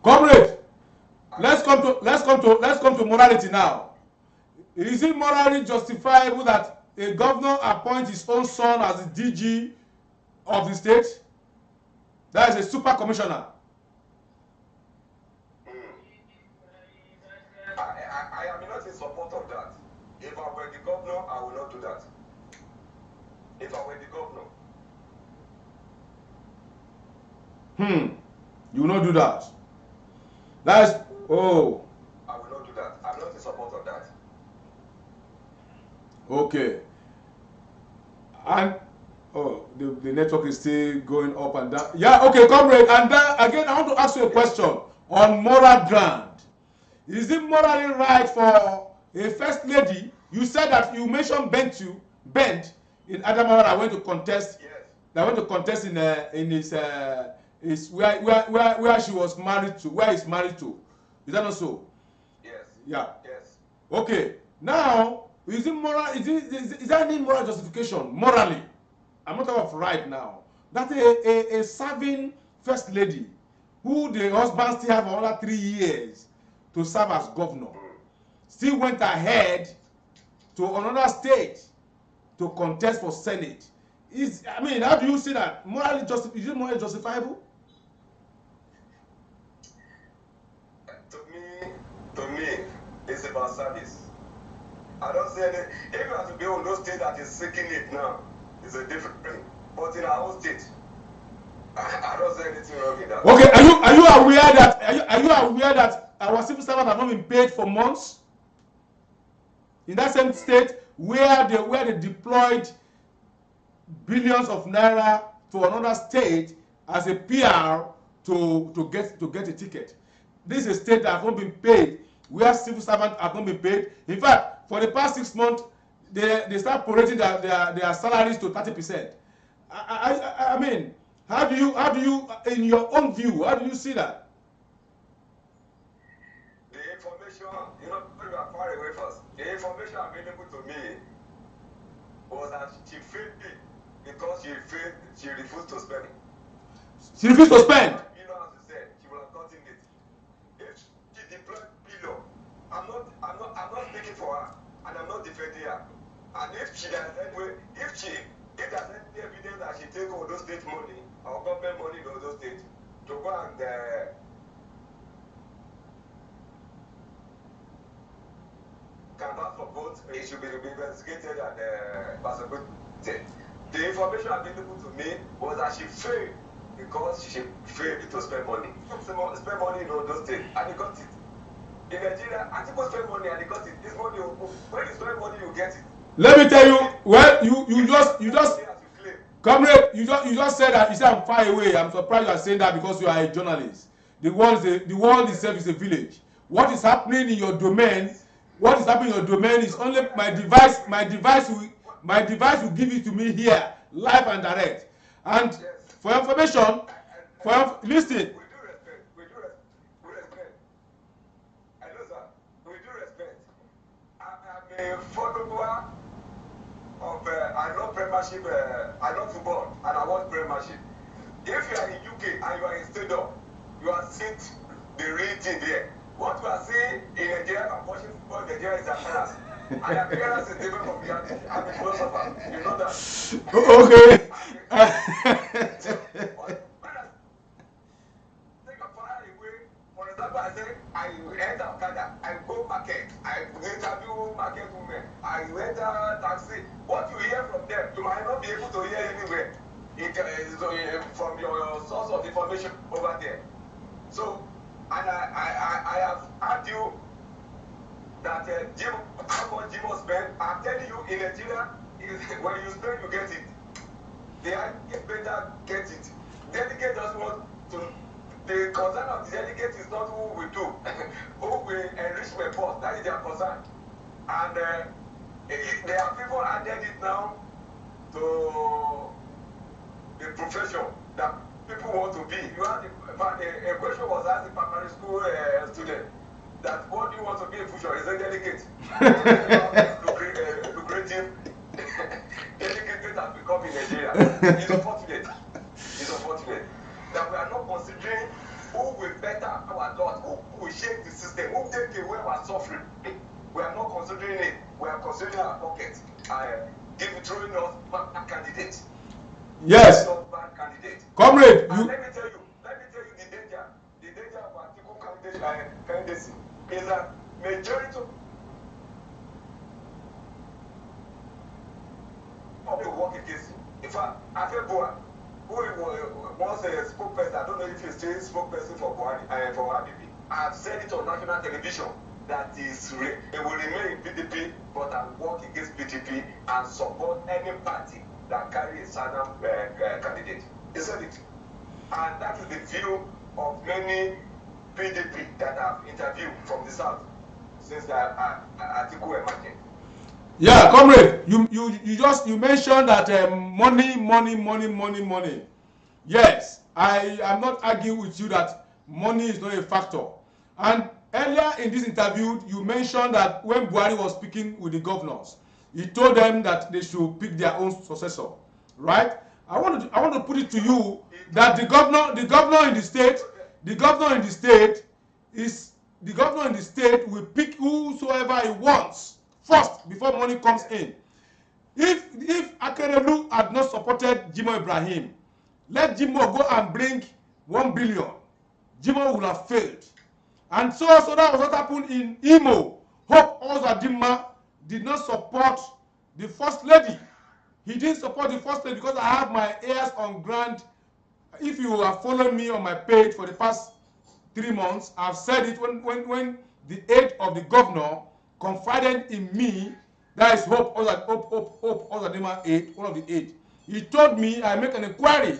Comrade, let's come to morality now. Is it morally justifiable that a governor appoints his own son as the DG of the state? That is a super commissioner. I am not in support of that. If I were the governor, I would not do that. If I were the governor. You will not do that. That is, oh. I will not do that. I'm not in support of that. Okay. And the network is still going up and down. Yeah, okay, comrade. And then again, I want to ask you a question on moral ground. Is it morally right for a first lady? You said that you mentioned Bent in Adamawa that went to contest. Yes. That went to contest in his where she was married to, where he's married to. Is that not so? Yes. Yeah. Yes. Okay. Now, is it moral? Is there any moral justification morally? I'm not talking of right now. That a serving first lady, who the husband still have another 3 years to serve as governor, still went ahead to another state to contest for Senate. How do you see that? Is it morally justifiable? To me, it's about service. I don't say anything. If you have to be on those states that is seeking it now, it's a different thing. But in our own state, I don't say anything wrong with that. Okay, are you aware that our civil servants have not been paid for months? In that same state where they deployed billions of naira to another state as a PR to get a ticket. This is a state that has not been paid, where civil servants have not been paid. In fact, for the past 6 months, they start prorating their salaries to 30%. I mean, how do you, in your own view, how do you see that? The information, you are far away first. The information available to me was that she failed it because she refused to spend it. She refused to spend. As you said, she would have gotten it. If she deployed below, I'm not speaking for her, and I'm not defending her. And if there's any evidence that she take all those state money or government money in all those states to go and canvass for votes, it should be investigated and prosecuted. The information available to me was that she failed because she failed to spend money. Spend money in all those states, and he got it. In Nigeria, and people spend money and they got it. This money, when you spend money, you get it. Let me tell you, well, you just comrade, you just said that. You said I'm far away. I'm surprised you are saying that because you are a journalist. The world itself is a village. What is happening in your domain? What is happening in your domain is only my device. My device will give it to me here, live and direct. And for information, listen. With respect. I know, sir. With due respect, I'm a follower of I love Premiership, I love football, and I watch Premiership. If you are in UK and you are in stadium, you are seeing the real thing there. What we are seeing in Nigeria and watching football in Nigeria is appearance. And appearance is different from reality. I'm a philosopher. You know that. Okay. Take a far away. For example, I say I enter Okada, I go market, I interview market women, I enter taxi. What you hear from them, you might not be able to hear anywhere. From your source of information over there. So, and I have argued that how much Jim must spend. I'm telling you, in Nigeria, when you spend, you get it. The get better get it. Delegate doesn't want to. The concern of the delegate is not who we do, who we enrich my boss. That is their concern. And there are people added it now to the profession that people want to be. You had a question was asked the primary school student that what do you want to be in future? Is a delegate. Lucrative delegate has become in Nigeria. It's unfortunate. It's unfortunate that we are not considering who will better our lot, who will shake the system, who take away our suffering. We are not considering it. We are considering our pockets. Throwing us bad candidates. Yes. Bad candidates. Comrade, and let me tell you the danger of article candidacy is that majority of the work against you. In fact, Afeboa, who was a spokesperson, I don't know if he's still spokesperson for Buhari, for ABP, I've said it on national television that it will remain in PDP, but I work against PDP and support any party that carries a certain candidate. He said it. And that is the view of many PDP that I've interviewed from the South since the article emerged. Yeah, comrade, you mentioned that money. Yes, I am not arguing with you that money is not a factor. And earlier in this interview, you mentioned that when Buhari was speaking with the governors, he told them that they should pick their own successor, right? I want to put it to you that the governor in the state will pick whosoever he wants first before money comes in. If Akerelu had not supported Jimo Ibrahim, let Jimo go and bring 1 billion. Jimo would have failed. And so that was what happened in Imo. Hope Ozadimma did not support the first lady. He didn't support the first lady because I have my ears on ground. If you have followed me on my page for the past 3 months, I've said it when the aide of the governor confided in me. That is Hope Ozadimma aide, one of the aide. He told me I make an inquiry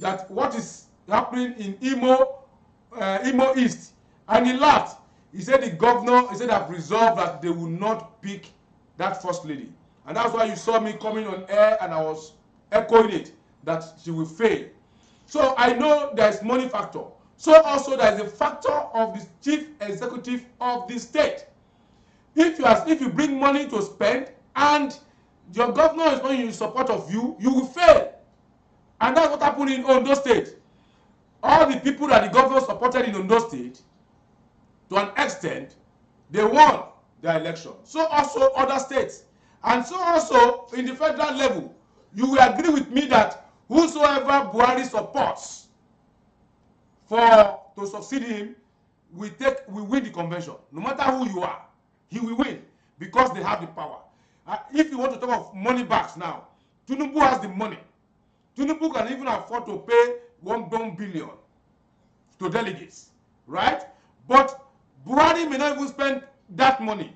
that what is happening in Imo East. And he laughed. He said I've resolved that they will not pick that first lady. And that's why you saw me coming on air and I was echoing it, that she will fail. So I know there's money factor. So also there's a factor of the chief executive of the state. If you bring money to spend and your governor is not in support of you, you will fail. And that's what happened in Ondo State. All the people that the governor supported in Ondo State, to an extent, they won their election. So also other states. And so also in the federal level, you will agree with me that whosoever Buhari supports to succeed him will win the convention. No matter who you are, he will win because they have the power. If you want to talk of money backs now, Tinubu has the money. Tinubu can even afford to pay 1 billion to delegates, right? But Buhari may not even spend that money.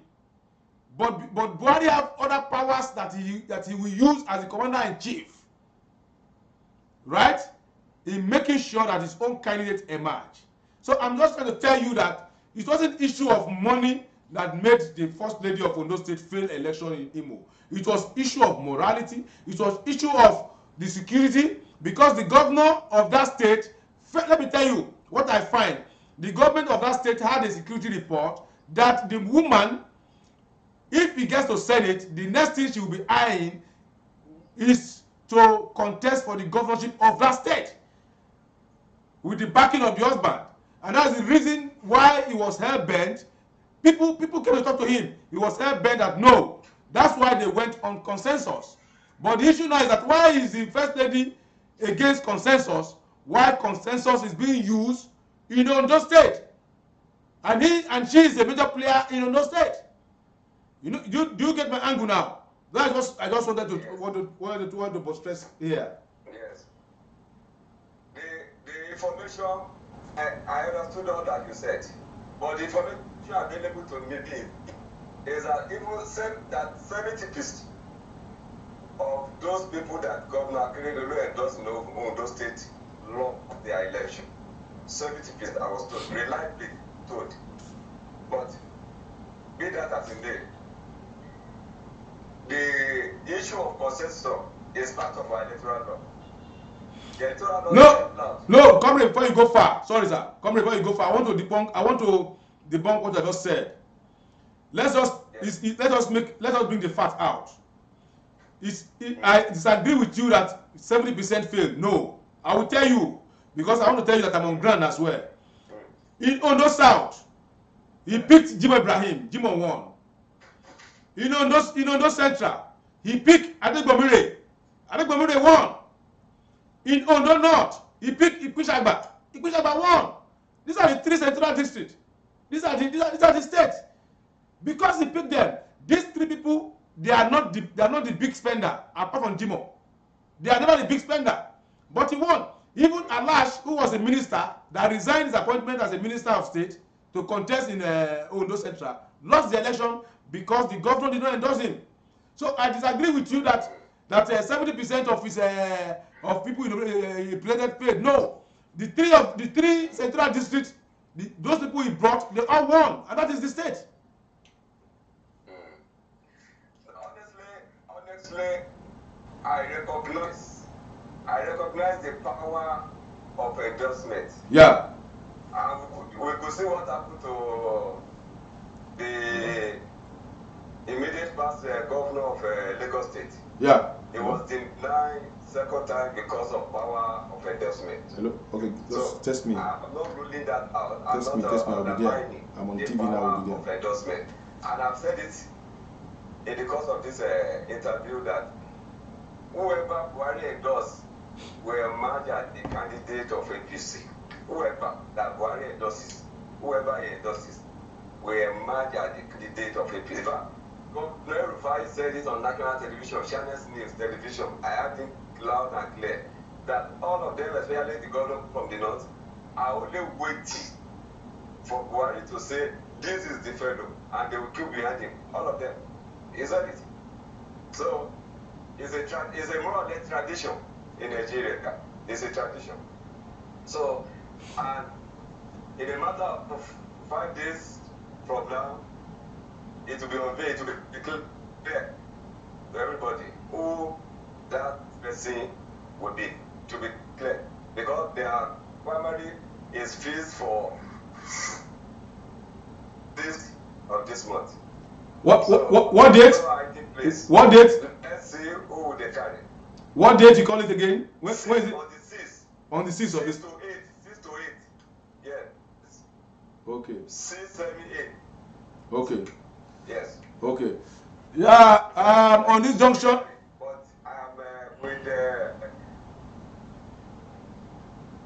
But Buhari have other powers that he will use as the commander-in-chief, right? In making sure that his own candidates emerge. So I'm just trying to tell you that it wasn't an issue of money that made the first lady of Ondo State fail election in Imo. It was issue of morality. It was issue of the security, because the governor of that state, let me tell you what I find. The government of that state had a security report that the woman, if he gets to Senate, the next thing she will be eyeing is to contest for the governorship of that state with the backing of the husband. And that's the reason why he was hell-bent. People came to talk to him. He was hell-bent that no. That's why they went on consensus. But the issue now is that why is the first lady against consensus? Why consensus is being used in Ondo State? And she is a major player in Ondo State. You know, do you get my angle now? I just wanted to stress here. Yes. The information, I understood all that you said, but the information available to me is that even 70% of those people that Governor Akeredolu endorsed in Ondo State lost their election. 70%, I was told, reliably told. But be that as it may, the issue of consensus is part of our electoral law. No, comrade, before you go far. Sorry, sir. Comrade, before you go far, I want to debunk what I just said. Let's just bring the fact out. I disagree with you that 70% failed. No, I will tell you because I want to tell you that I'm on ground as well. In Ondo South, he picked Jimo Ibrahim. Jimo won. In Ondo Central, he picked Adegbomire. Adegbomire won. In Ondo North, he picked Ikwishagba. Ikwishagba won. These are the three central districts. These are the states. Because he picked them, these three people, they are not the big spender apart from Jimo. They are never the big spender, but he won. Even Alash, who was a minister that resigned his appointment as a minister of state to contest in Ondo Central, lost the election because the governor did not endorse him. So I disagree with you that 70% of his of people he elected failed. No, the three central districts, those people he brought, they all won, and that is the state. Honestly, I recognize the power of endorsement. Yeah. And we could see what happened to the immediate past governor of Lagos State. Yeah. He was denied second time because of power of endorsement. Hello. Okay. So test me. I'm not ruling that out. Test me. I'll be there. I'm on TV now. I'll be there. Of endorsement, and I've said it in the course of this interview that whoever Buhari endorsed will merge at the candidate of APC. Whoever that Buhari endorses, whoever he endorses, will merge at the candidate of APC. Governor Rufai said it on national television, Channels News television. I have it loud and clear that all of them, especially the governor from the north, are only waiting for Buhari to say this is the fellow, and they will keep behind him. All of them. Isn't it? So it's a more or less tradition in Nigeria. It's a tradition. So, and in a matter of 5 days from now, it will be unveiled, it will be clear to everybody who that person will be, to be clear. Because their primary is fixed for this month. What date? What date? Let's see who they carry. What date you call it again? When is it? On the 6th. On the 6th of this. 6 to 8. Yeah. Okay. 6, 7, 8. Okay. Yes. Okay. Yeah. On this junction. But I am with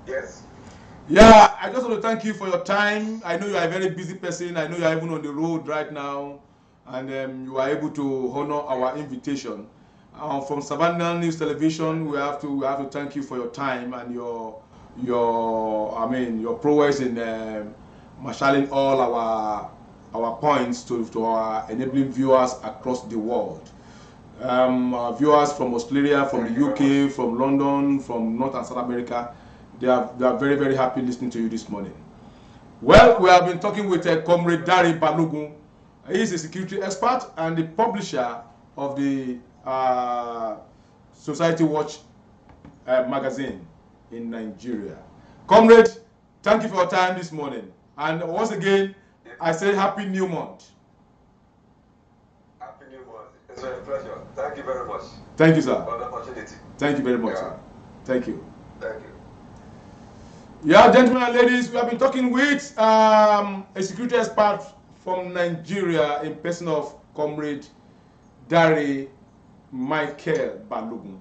yes. Yeah, I just want to thank you for your time. I know you are a very busy person. I know you are even on the road right now, and you are able to honor our invitation. From Savannah News Television, we have to thank you for your time and your prowess in marshalling all our points to our enabling viewers across the world. Our viewers from Australia, from the UK, from London, from North and South America. They are very, very happy listening to you this morning. Well, we have been talking with Comrade Dari Balogun. He is a security expert and the publisher of the Society Watch magazine in Nigeria. Comrade, thank you for your time this morning. And once again, I say Happy New Month. Happy New Month. It's a pleasure. Thank you very much. Thank you, sir. For the opportunity. Thank you very much, Yeah. sir. Thank you. Thank you. Yeah, gentlemen and ladies, we have been talking with a security expert from Nigeria in person of Comrade Dari Michael Balogun.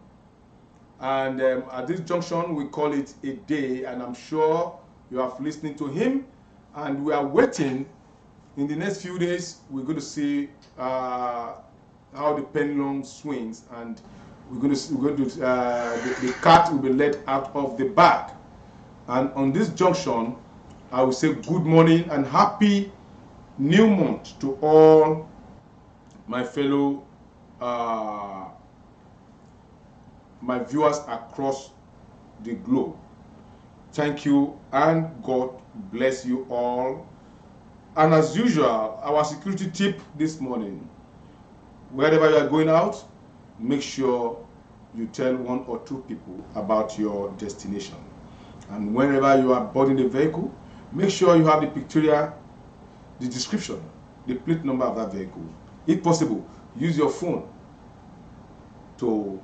And at this junction, we call it a day, and I'm sure you are listening to him. And we are waiting. In the next few days, we're going to see how the pendulum swings, and the cat will be let out of the bag. And on this junction, I will say good morning and happy new month to all my fellow my viewers across the globe. Thank you and God bless you all. And as usual, our security tip this morning: wherever you are going out, make sure you tell 1 or 2 people about your destination. And whenever you are boarding the vehicle, make sure you have the pictorial, the description, the plate number of that vehicle. If possible, use your phone to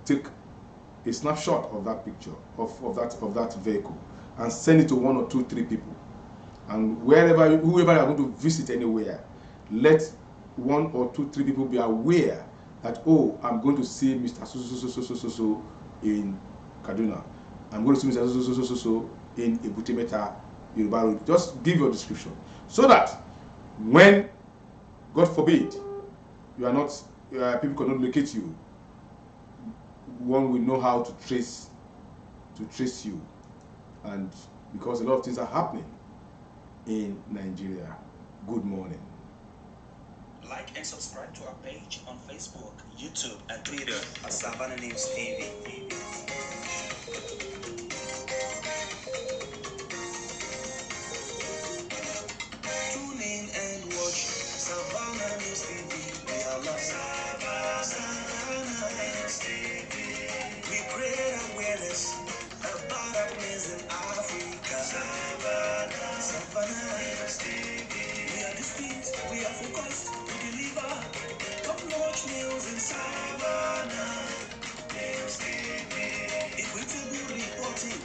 take a snapshot of that picture of that vehicle and send it to 1 or 2, 3 people. And whoever you are going to visit anywhere, let 1 or 2, 3 people be aware that, oh, I'm going to see Mr. So in Kaduna. I'm going to see Mr. So in Ebutimeta, Yoruba Road. Just give your description, so that when, God forbid, you are not, people cannot locate you, one will know how to trace you. And because a lot of things are happening in Nigeria. Good morning. Like and subscribe to our page on Facebook, YouTube, and Twitter at Savannah News TV. Tune in and watch Savannah News TV. We are live. Savannah News TV. We create awareness about our place in Africa. Savannah News TV. We are distinct, we are focused, we deliver top-notch news in Savannah News TV. Equitable reporting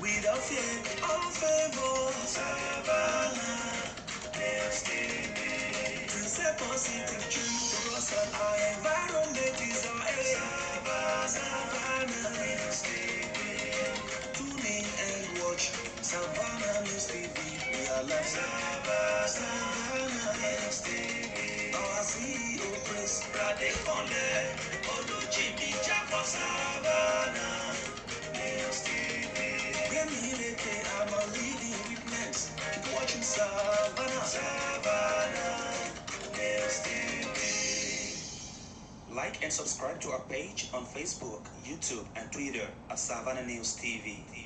without fear or favor. Savannah News TV. To set positive change for us and our environment is our aim. Savannah News TV. Tune in and watch Savannah News TV. We are live. Savannah News TV. Our CEO Prince Brade Konde Oloji Japo. Savannah News TV. Grammy Leke, I'm a leading witness. Keep watching Savannah News TV. Like and subscribe to our page on Facebook, YouTube, and Twitter at Savannah News TV.